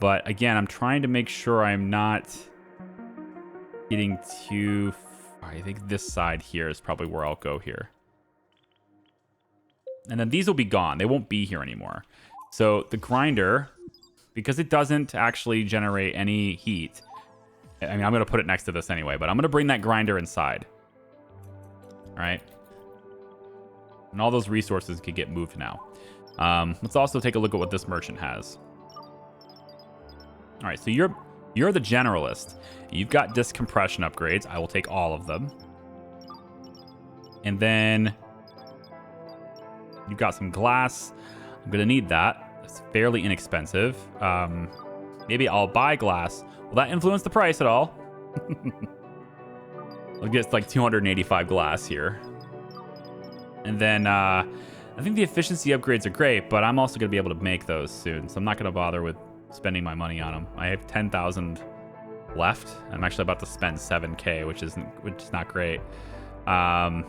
but again, I'm trying to make sure I'm not getting too... I think this side here is probably where I'll go here. And then these will be gone. They won't be here anymore. So the grinder, because it doesn't actually generate any heat, I mean, I'm going to put it next to this anyway, but I'm going to bring that grinder inside. All right. And all those resources can get moved now. Let's also take a look at what this merchant has. All right, so you're the generalist. You've got disk compression upgrades. I will take all of them. And then you've got some glass. I'm going to need that. It's fairly inexpensive. Maybe I'll buy glass. Will that influence the price at all? I'll get like 285 glass here. And then I think the efficiency upgrades are great, but I'm also going to be able to make those soon. So I'm not going to bother with spending my money on them. I have 10,000 left. I'm actually about to spend 7K, which is not great. I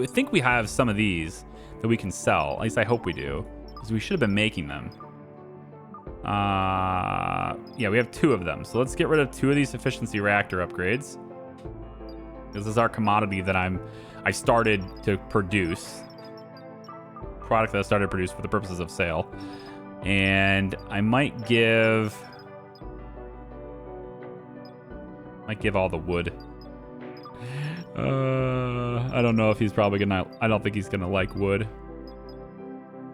think we have some of these that we can sell. At least I hope we do, because we should have been making them. Yeah, we have 2 of them. So let's get rid of 2 of these efficiency reactor upgrades. This is our commodity that I started to produce. Product that I started to produce for the purposes of sale. And I might give all the wood. I don't know if he's probably gonna... I don't think he's gonna like wood.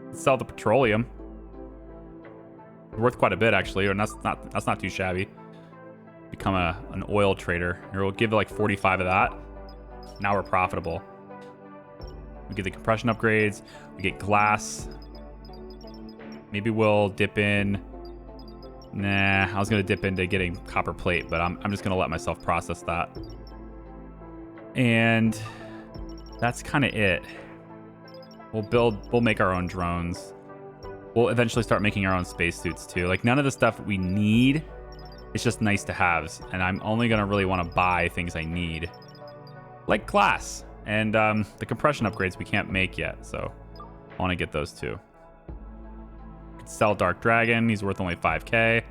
Let's sell the petroleum. Worth quite a bit, actually, and that's not too shabby. Become an oil trader. Here, we'll give it like 45 of that. Now we're profitable. We get the compression upgrades. We get glass. Maybe we'll dip in. Nah, I was gonna dip into getting copper plate, but I'm just gonna let myself process that. And that's kind of it. We'll make our own drones. We'll eventually start making our own spacesuits too. Like none of the stuff we need. It's just nice to haves, and I'm only gonna really want to buy things I need, like glass and the compression upgrades we can't make yet. So I want to get those too. Could sell Dark Dragon. He's worth only 5K.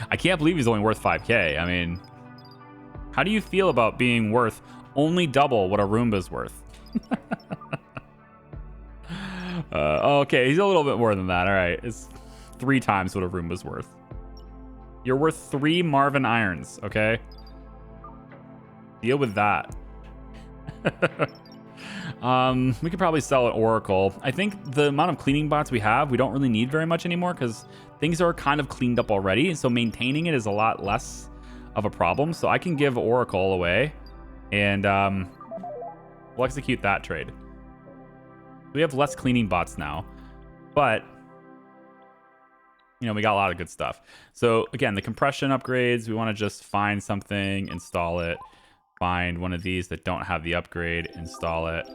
I can't believe he's only worth 5K. I mean, how do you feel about being worth only double what a Roomba's worth? Okay, he's a little bit more than that. All right, it's 3 times what a Roomba's worth. You're worth 3 Marvin irons, okay? Deal with that. We could probably sell an Oracle. I think the amount of cleaning bots we have, we don't really need very much anymore because things are kind of cleaned up already. So maintaining it is a lot less of a problem. So I can give Oracle away and we'll execute that trade. We have less cleaning bots now, but you know, we got a lot of good stuff. So again, the compression upgrades, we want to just find something, install it, find one of these that don't have the upgrade, install it.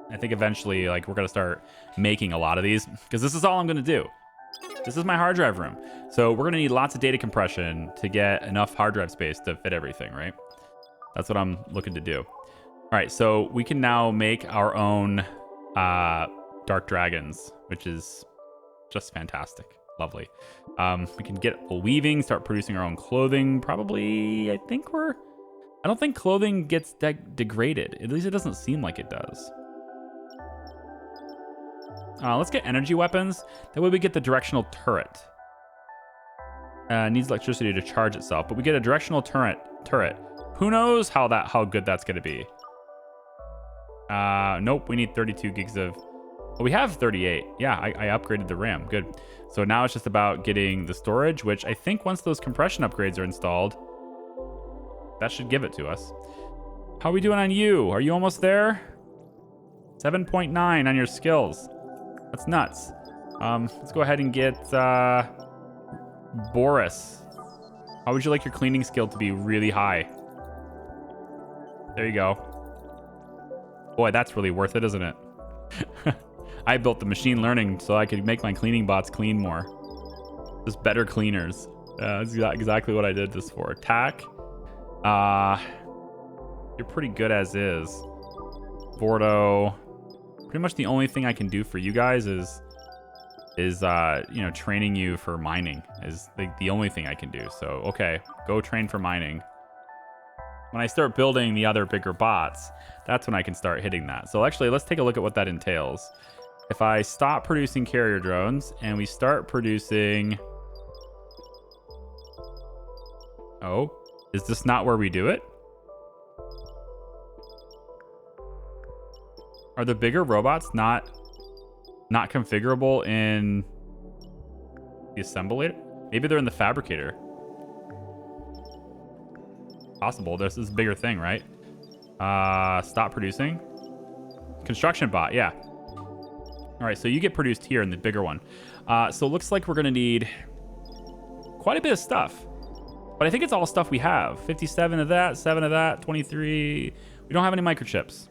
I think eventually, like, we're going to start making a lot of these because this is all I'm going to do. This is my hard drive room. So we're going to need lots of data compression to get enough hard drive space to fit everything, right? That's what I'm looking to do. All right, so we can now make our own Dark Dragons, which is just fantastic. Lovely. We can get a weaving, start producing our own clothing. Probably, I don't think clothing gets degraded. At least it doesn't seem like it does. Let's get energy weapons. That way we get the directional turret. Needs electricity to charge itself, but we get a directional turret. Who knows how good that's going to be? Nope, we need 32 gigs of... Well, we have 38. Yeah, I upgraded the RAM. Good. So now it's just about getting the storage, which I think once those compression upgrades are installed, that should give it to us. How are we doing on you? Are you almost there? 7.9 on your skills. That's nuts. Let's go ahead and get Boris. How would you like your cleaning skill to be really high? There you go. Boy, that's really worth it, isn't it? I built the machine learning so I could make my cleaning bots clean more. Just better cleaners. That's exactly what I did this for. Attack. You're pretty good as is. Bordeaux. Pretty much the only thing I can do for you guys is you know, training you for mining is the only thing I can do. So, okay, go train for mining. When I start building the other bigger bots, that's when I can start hitting that. So actually, let's take a look at what that entails. If I stop producing carrier drones and we start producing... Oh, is this not where we do it? Are the bigger robots not configurable in the assemblator? Maybe they're in the fabricator. Possible. This is a bigger thing, right? Stop producing. Construction bot, yeah. All right, so you get produced here in the bigger one. So it looks like we're going to need quite a bit of stuff. But I think it's all stuff we have. 57 of that, 7 of that, 23. We don't have any microchips.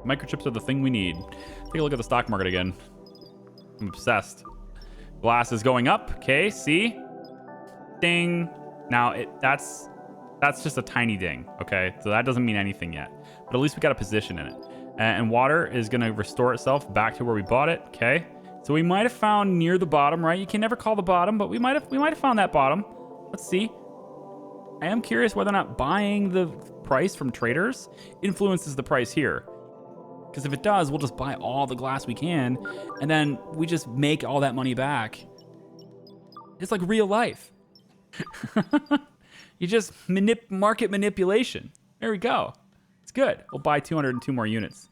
Microchips are the thing we need. Take a look at the stock market again. I'm obsessed. Glass is going up. Okay, see? Ding. Now, that's just a tiny ding, okay? So that doesn't mean anything yet. But at least we got a position in it. And water is going to restore itself back to where we bought it, okay? So we might have found near the bottom, right? You can never call the bottom, but we might have found that bottom. Let's see. I am curious whether or not buying the price from traders influences the price here. Because if it does, we'll just buy all the glass we can, and then we just make all that money back. It's like real life. You just market manipulation. There we go. It's good. We'll buy 202 more units.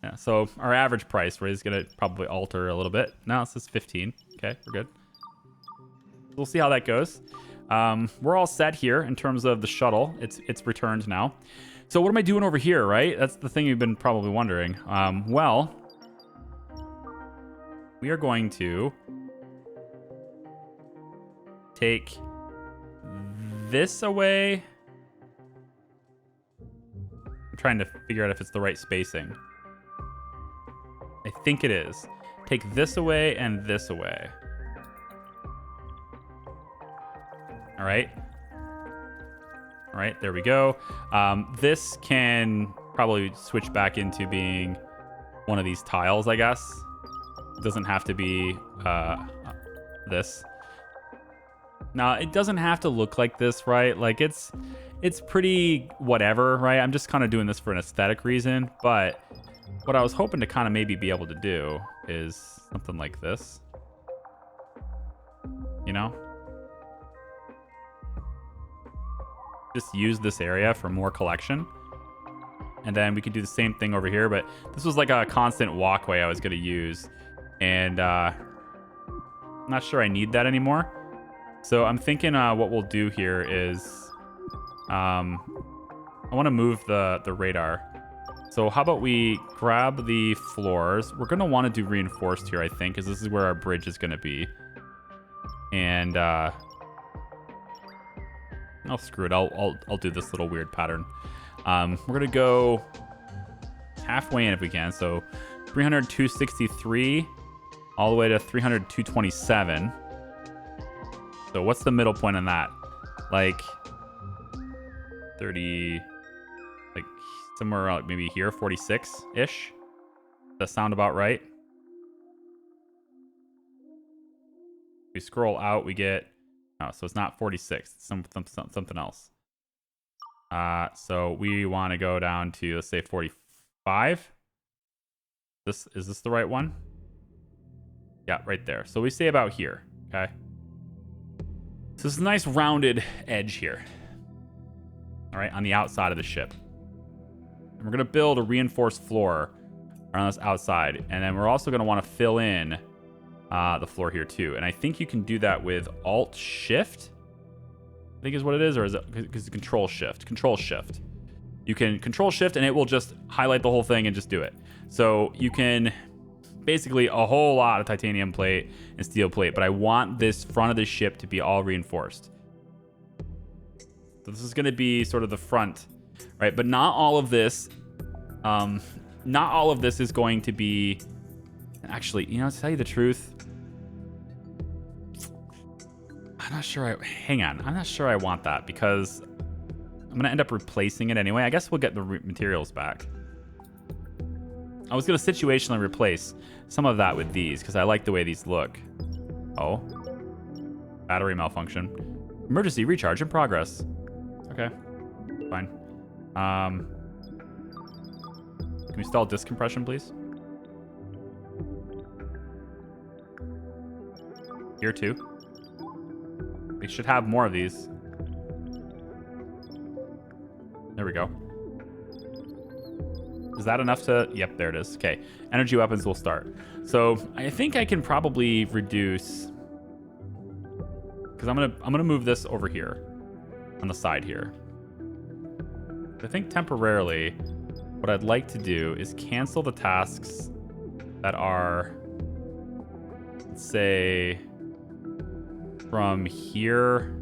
Yeah, so our average price is going to probably alter a little bit. Now it's just 15. Okay, we're good. We'll see how that goes. We're all set here in terms of the shuttle. It's returned now. So what am I doing over here, right? That's the thing you've been probably wondering. Well, we are going to take this away. I'm trying to figure out if it's the right spacing. I think it is. Take this away and this away. All right. All right, there we go. This can probably switch back into being one of these tiles, I guess. It doesn't have to be this. Now, it doesn't have to look like this, right? Like, it's pretty whatever, right? I'm just kind of doing this for an aesthetic reason, but what I was hoping to kind of maybe be able to do is something like this. You know? Just use this area for more collection. And then we could do the same thing over here, but this was like a constant walkway I was going to use. And I'm not sure I need that anymore. So I'm thinking what we'll do here is I want to move the radar. So how about we grab the floors? We're going to want to do reinforced here, I think, because this is where our bridge is going to be. And oh, screw it. I'll do this little weird pattern. We're going to go halfway in if we can. So 300, 263 all the way to 300, 227. So what's the middle point on that? Like 30, like somewhere like maybe here, 46-ish. Does that sound about right? If we scroll out, we get, oh, so it's not 46, it's something else. So we want to go down to, let's say 45. Is this the right one? Yeah, right there. So we say about here, okay? So this is a nice rounded edge here. All right, on the outside of the ship. And we're going to build a reinforced floor around this outside. And then we're also going to want to fill in the floor here too. And I think you can do that with Alt-Shift, I think is what it is, or is it because Control-Shift? Control-Shift. You can Control-Shift and it will just highlight the whole thing and just do it. So you can basically a whole lot of titanium plate and steel plate, but I want this front of the ship to be all reinforced. So this is going to be sort of the front, right? But not all of this, not all of this is going to be, actually, you know, to tell you the truth, I'm not sure hang on, I'm not sure I want that because I'm going to end up replacing it anyway. I guess we'll get the materials back. I was going to situationally replace some of that with these because I like the way these look. Oh. Battery malfunction. Emergency recharge in progress. Okay. Fine. Can we install disk compression, please? Here too. We should have more of these. There we go. Is that enough to... Yep, there it is. Okay. Energy weapons will start. So I think I can probably reduce... Because I'm gonna move this over here. On the side here. I think temporarily, what I'd like to do is cancel the tasks that are... Let's say... From here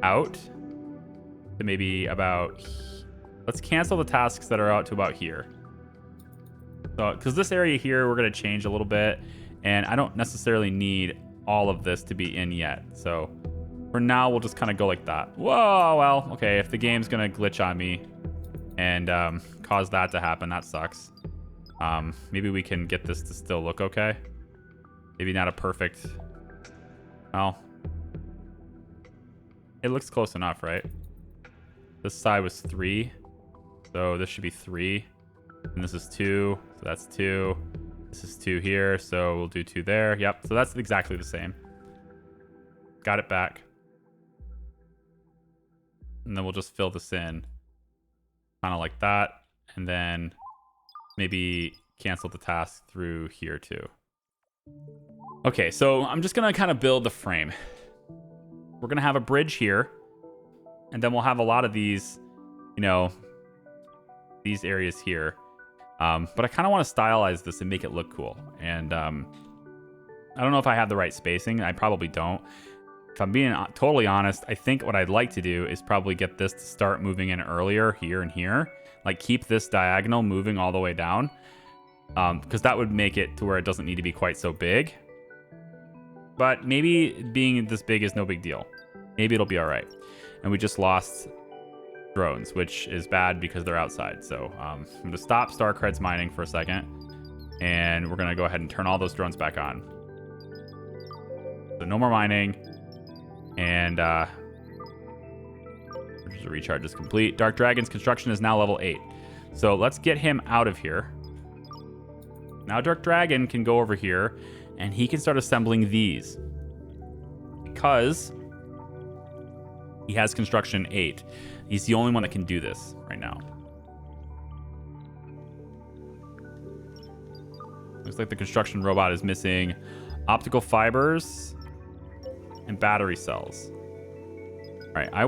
out to maybe about... Let's cancel the tasks that are out to about here. So, because this area here, we're going to change a little bit. And I don't necessarily need all of this to be in yet. So, for now, we'll just kind of go like that. Whoa, well, okay. If the game's going to glitch on me and cause that to happen, that sucks. Maybe we can get this to still look okay. Maybe not a perfect... Well, it looks close enough, right? This side was 3. So this should be 3. And this is 2. So that's 2. This is 2 here. So we'll do 2 there. Yep. So that's exactly the same. Got it back. And then we'll just fill this in. Kind of like that. And then maybe cancel the task through here too. Okay, so I'm just going to kind of build the frame. We're going to have a bridge here. And then we'll have a lot of these, you know, these areas here. But I kind of want to stylize this and make it look cool. And I don't know if I have the right spacing. I probably don't. If I'm being totally honest, I think what I'd like to do is probably get this to start moving in earlier here and here. Like keep this diagonal moving all the way down. Because that would make it to where it doesn't need to be quite so big. But maybe being this big is no big deal. Maybe it'll be all right. And we just lost drones, which is bad because they're outside. So I'm going to stop Star Creds mining for a second. And we're going to go ahead and turn all those drones back on. So no more mining. And recharge is complete. Dark Dragon's construction is now level 8. So let's get him out of here. Now Dark Dragon can go over here and he can start assembling these. Because he has construction 8. He's the only one that can do this right now. Looks like the construction robot is missing optical fibers and battery cells. All right, I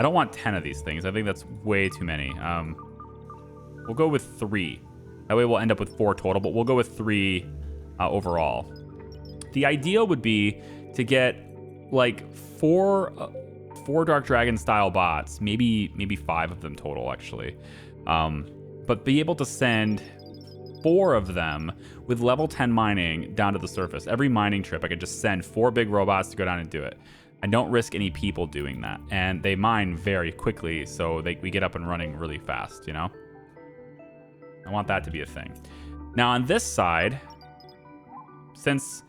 don't want 10 of these things. I think that's way too many. We'll go with 3. That way we'll end up with 4 total, but we'll go with 3 overall. The idea would be to get like 4 Dark Dragon style bots, maybe 5 of them total actually. But be able to send 4 of them with level 10 mining down to the surface. Every mining trip, I could just send 4 big robots to go down and do it. I don't risk any people doing that. And they mine very quickly, so we get up and running really fast, you know? I want that to be a thing. Now on this side, since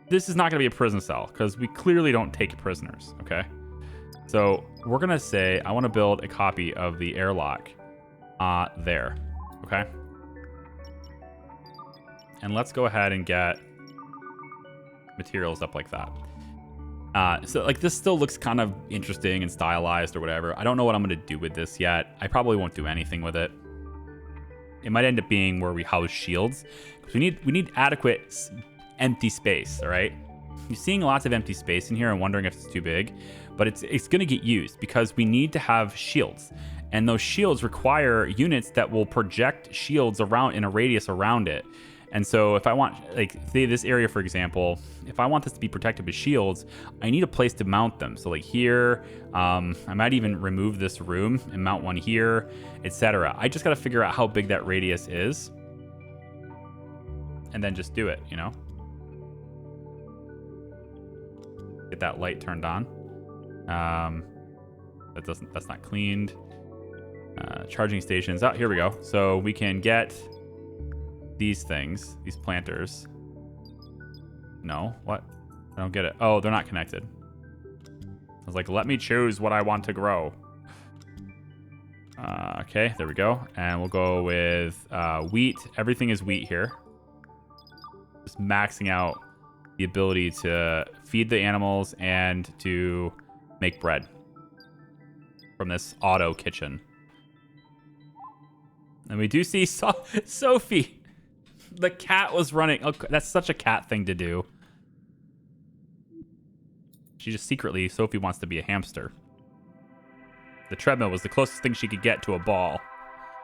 this is not going to be a prison cell, because we clearly don't take prisoners, okay? So we're going to say, I want to build a copy of the airlock there, okay? And let's go ahead and get materials up like that. So like this still looks kind of interesting and stylized or whatever. I don't know what I'm going to do with this yet. I probably won't do anything with it. It might end up being where we house shields. We need adequate empty space, all right? You're seeing lots of empty space in here and wondering if it's too big, but it's going to get used because we need to have shields. And those shields require units that will project shields around in a radius around it. And so if I want, like, say this area, for example, if I want this to be protected with shields, I need a place to mount them. So like here, I might even remove this room and mount one here, etc. I just got to figure out how big that radius is and then just do it, you know? Get that light turned on. That's not cleaned. Charging stations. Oh, here we go. So we can get these things, these planters. No, what? I don't get it. Oh, they're not connected. I was like, let me choose what I want to grow. Okay, there we go. And we'll go with wheat. Everything is wheat here. Just maxing out the ability to feed the animals and to make bread from this auto kitchen. And we do see Sophie. The cat was running. Oh, that's such a cat thing to do. She just secretly, Sophie wants to be a hamster. The treadmill was the closest thing she could get to a ball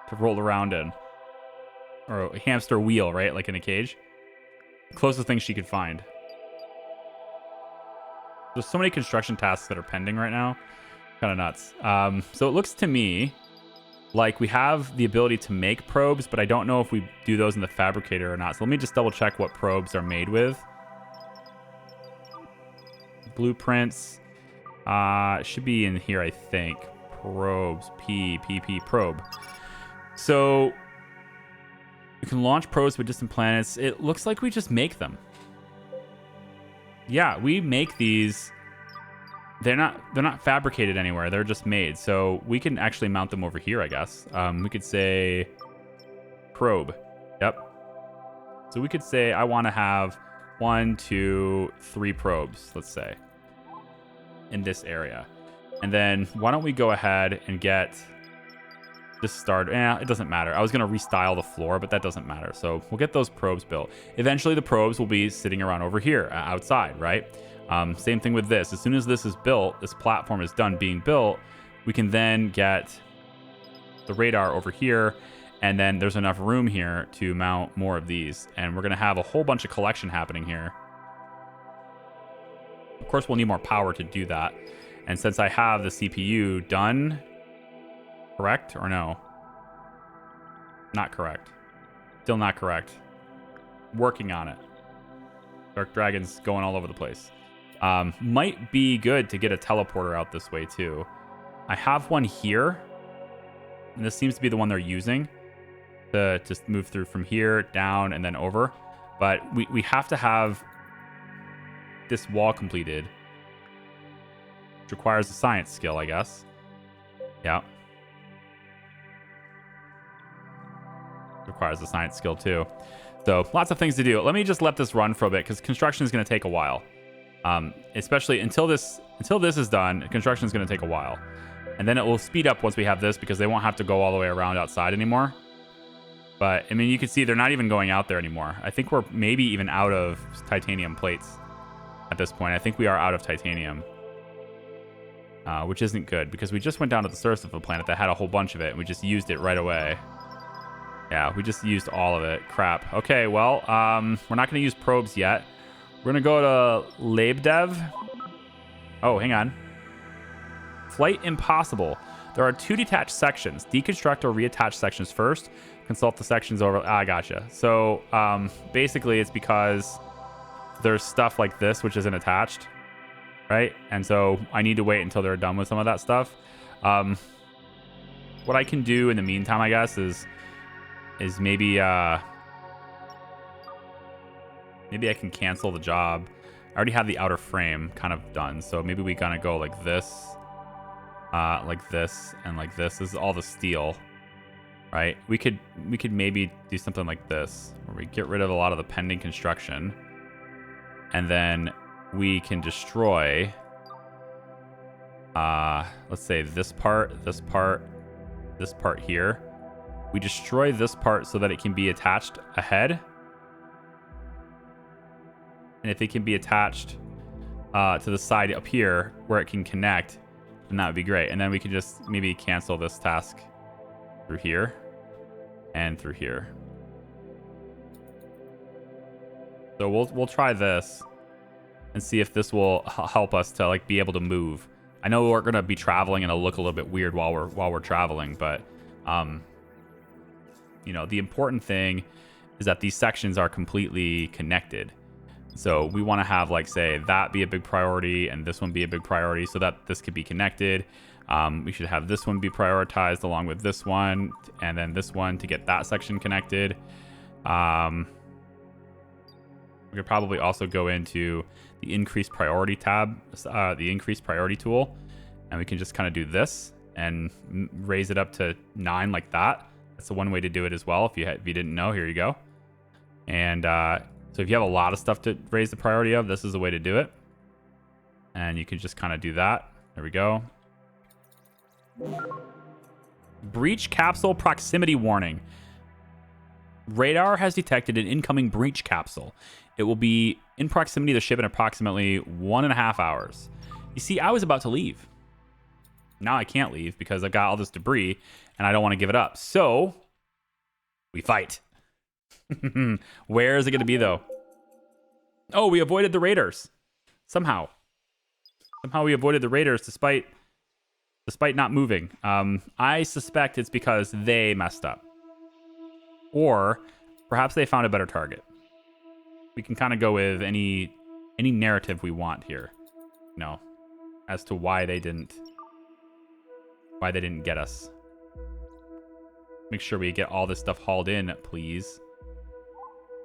to roll around in. Or a hamster wheel, right? Like in a cage. The closest thing she could find. There's so many construction tasks that are pending right now. Kind of nuts. So it looks to me like we have the ability to make probes, but I don't know if we do those in the fabricator or not. So let me just double check what probes are made with. Blueprints. Should be in here, I think. Probes. P probe. So you can launch probes with distant planets. It looks like we just make them. Yeah, we make these. They're not fabricated anywhere. They're just made. So we can actually mount them over here, I guess. We could say probe. Yep. So we could say I want to have 1, 2, 3 probes, let's say, in this area. And then why don't we go ahead and get this started? It doesn't matter. I was going to restyle the floor, but that doesn't matter. So we'll get those probes built. Eventually, the probes will be sitting around over here outside, right? Same thing with this. As soon as this is built, this platform is done being built, we can then get the radar over here, and then there's enough room here to mount more of these. And we're going to have a whole bunch of collection happening here. Of course, we'll need more power to do that. And since I have the CPU done, correct or no? Not correct. Still not correct. Working on it. Dark Dragon's going all over the place. Might be good to get a teleporter out this way, too. I have one here. And this seems to be the one they're using to just move through from here, down, and then over. But we have to have this wall completed. Which requires a science skill, I guess. Yeah. Requires a science skill, too. So, lots of things to do. Let me just let this run for a bit, because construction is going to take a while. Especially until this is done, construction is going to take a while. And then it will speed up once we have this, because they won't have to go all the way around outside anymore. But, I mean, you can see they're not even going out there anymore. I think we're maybe even out of titanium plates at this point. I think we are out of titanium. Which isn't good, because we just went down to the surface of the planet that had a whole bunch of it, and we just used it right away. Yeah, we just used all of it. Crap. Okay, well, we're not going to use probes yet. We're going to go to Labdev. Oh, hang on. Flight impossible. There are 2 detached sections. Deconstruct or reattach sections first. Consult the sections over. I gotcha. So, basically, it's because there's stuff like this, which isn't attached. Right? And so I need to wait until they're done with some of that stuff. What I can do in the meantime, I guess, is maybe maybe I can cancel the job. I already have the outer frame kind of done, so maybe we kind of go like this, and like this. This is all the steel, right? We could maybe do something like this, where we get rid of a lot of the pending construction, and then we can destroy, let's say this part here. We destroy this part so that it can be attached ahead. And if it can be attached to the side up here where it can connect, then that would be great. And then we can just maybe cancel this task through here and through here. So we'll try this and see if this will help us to like be able to move. I know we're gonna be traveling and it'll look a little bit weird while we're traveling, but you know, the important thing is that these sections are completely connected. So we want to have, like, say, that be a big priority and this one be a big priority so that this could be connected. We should have this one be prioritized along with this one, and then this one to get that section connected. We could probably also go into the increased priority tab, the increased priority tool, and we can just kind of do this and raise it up to 9 like that. That's the one way to do it as well. If you didn't know, here you go. And so if you have a lot of stuff to raise the priority of, this is the way to do it. And you can just kind of do that. There we go. Breach capsule proximity warning. Radar has detected an incoming breach capsule. It will be in proximity to the ship in approximately 1.5 hours. You see, I was about to leave. Now I can't leave because I've got all this debris and I don't want to give it up. So we fight. Where is it going to be, though? Oh, we avoided the raiders. Somehow we avoided the raiders despite not moving. I suspect it's because they messed up. Or perhaps they found a better target. We can kind of go with any narrative we want here. No. As to why they didn't get us. Make sure we get all this stuff hauled in, please.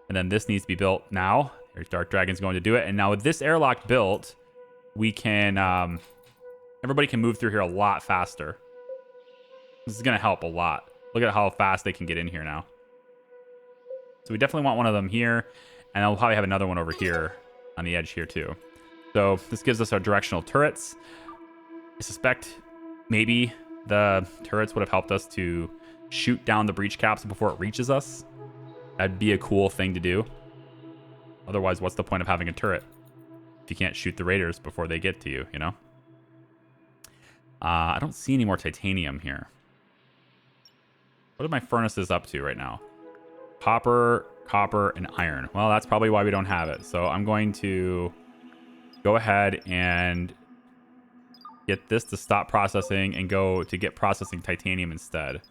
And then this needs to be built now. There's Dark Dragon's going to do it. And now with this airlock built, we can... everybody can move through here a lot faster. This is going to help a lot. Look at how fast they can get in here now. So we definitely want one of them here. And I'll probably have another one over here on the edge here too. So this gives us our directional turrets. I suspect maybe the turrets would have helped us to shoot down the breach capsule before it reaches us. That'd be a cool thing to do. Otherwise, what's the point of having a turret if you can't shoot the raiders before they get to you, you know? I don't see any more titanium here. What are my furnaces up to right now? Copper, and iron. Well, that's probably why we don't have it. So I'm going to go ahead and get this to stop processing and go to get processing titanium instead.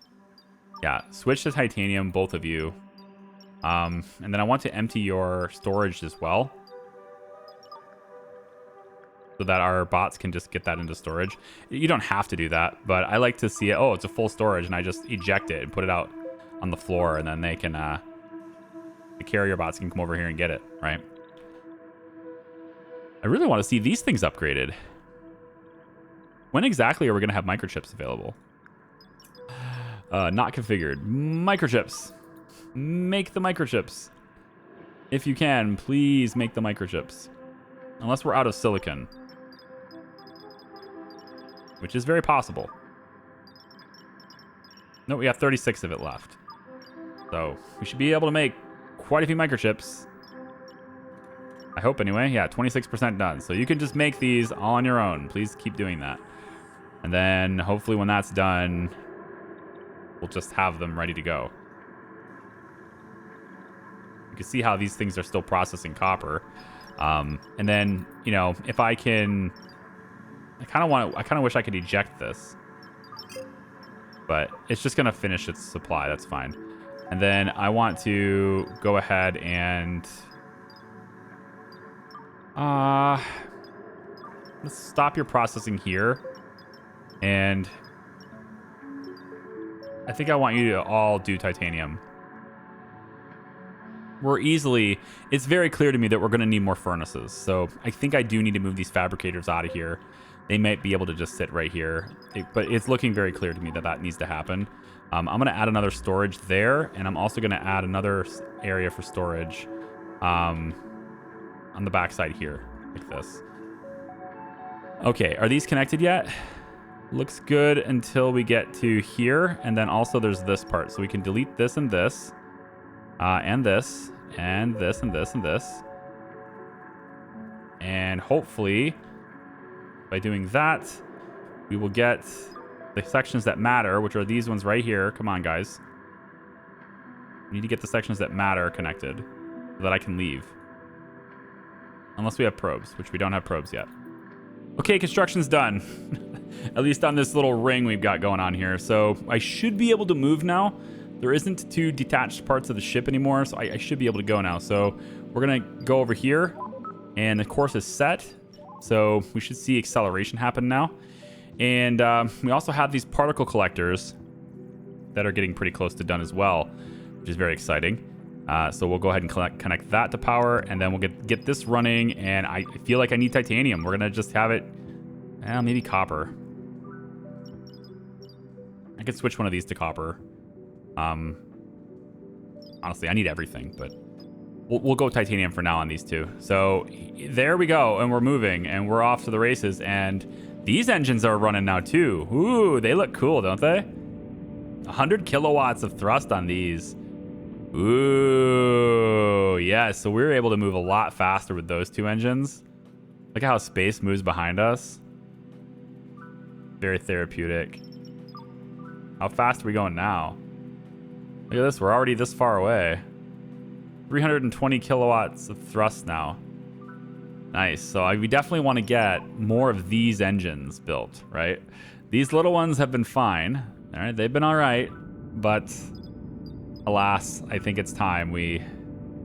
Yeah, switch to titanium, both of you. And then I want to empty your storage as well, so that our bots can just get that into storage. You don't have to do that, but I like to see it. Oh, it's a full storage, and I just eject it and put it out on the floor, and then they can, the carrier bots can come over here and get it, right? I really want to see these things upgraded. When exactly are we going to have microchips available? Not configured. Microchips. Make the microchips. If you can, please make the microchips. Unless we're out of silicon. Which is very possible. No, we have 36 of it left. So we should be able to make quite a few microchips. I hope anyway. Yeah, 26% done. So you can just make these all on your own. Please keep doing that. And then hopefully when that's done, we'll just have them ready to go. You can see how these things are still processing copper. And then, you know, if I can, I kind of wish I could eject this, but it's just going to finish its supply. That's fine. And then I want to go ahead and, let's stop your processing here. And I think I want you to all do titanium. It's very clear to me that we're going to need more furnaces. So I think I do need to move these fabricators out of here. They might be able to just sit right here. But it's looking very clear to me that that needs to happen. I'm going to add another storage there. And I'm also going to add another area for storage on the backside here, like this. Okay, are these connected yet? Looks good until we get to here. And then also there's this part. So we can delete this and this. And this. And this and this and this. And hopefully, by doing that, we will get the sections that matter, which are these ones right here. Come on, guys. We need to get the sections that matter connected so that I can leave. Unless we have probes, which we don't have probes yet. Okay, construction's done. At least on this little ring we've got going on here. So I should be able to move now. There isn't two detached parts of the ship anymore, so I should be able to go now. So we're going to go over here, and the course is set. So we should see acceleration happen now. And we also have these particle collectors that are getting pretty close to done as well, which is very exciting. So we'll go ahead and connect that to power, and then we'll get this running. And I feel like I need titanium. We're going to just have it, maybe copper. I could switch one of these to copper. Honestly, I need everything, but we'll go titanium for now on these two. So there we go, and we're moving, and we're off to the races. And these engines are running now too. Ooh, they look cool, don't they? 100 kilowatts of thrust on these. Ooh, yeah. So we were able to move a lot faster with those two engines. Look at how space moves behind us. Very therapeutic. How fast are we going now? Look at this, we're already this far away. 320 kilowatts of thrust now. Nice, so we definitely want to get more of these engines built, right? These little ones have been fine, all right? They've been all right, but alas, I think it's time we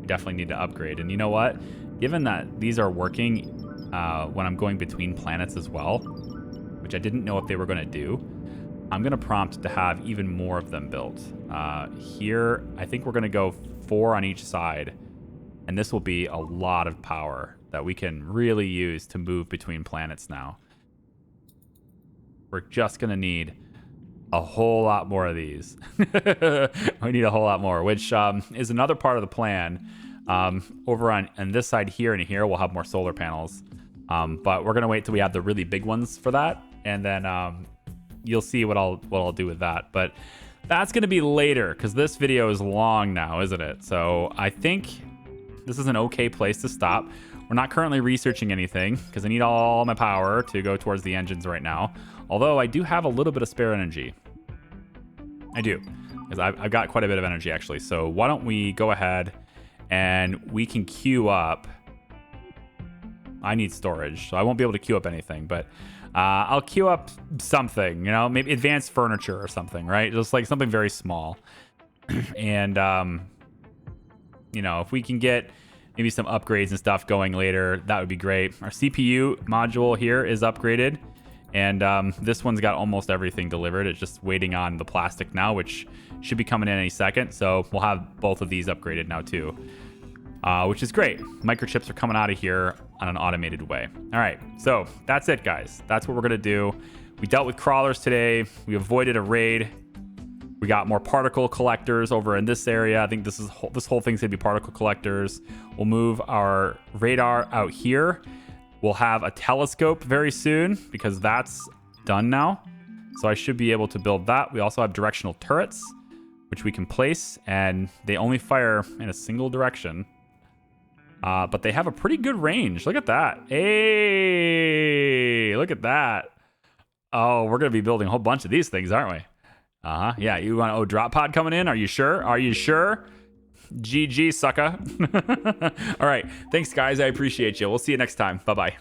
definitely need to upgrade. And you know what? Given that these are working when I'm going between planets as well, which I didn't know if they were going to do, I'm going to prompt to have even more of them built. Here, I think we're going to go 4 on each side. And this will be a lot of power that we can really use to move between planets now. We're just going to need a whole lot more of these. We need a whole lot more, which is another part of the plan. Over on this side here and here, we'll have more solar panels. But we're going to wait till we have the really big ones for that. And then you'll see what I'll do with that. But that's going to be later, because this video is long now, isn't it? So I think this is an okay place to stop. We're not currently researching anything, because I need all my power to go towards the engines right now. Although I do have a little bit of spare energy. I do, because I've got quite a bit of energy, actually. So why don't we go ahead and we can queue up I need storage, so I won't be able to queue up anything, but I'll queue up something, you know, maybe advanced furniture or something, right? Just like something very small. And, you know, if we can get maybe some upgrades and stuff going later, that would be great. Our CPU module here is upgraded, and this one's got almost everything delivered. It's just waiting on the plastic now, which should be coming in any second. So we'll have both of these upgraded now too, which is great. Microchips are coming out of here on an automated way. All right, so that's it, guys. That's what we're gonna do. We dealt with crawlers today. We avoided a raid. We got more particle collectors over in this area. I think this whole thing's gonna be particle collectors. We'll move our radar out here. We'll have a telescope very soon because that's done now. So I should be able to build that. We also have directional turrets, which we can place, and they only fire in a single direction. But they have a pretty good range. Look at that. Hey, look at that. Oh, we're going to be building a whole bunch of these things, aren't we? Yeah, you want drop pod coming in? Are you sure? Are you sure? GG, sucker. All right. Thanks, guys. I appreciate you. We'll see you next time. Bye-bye.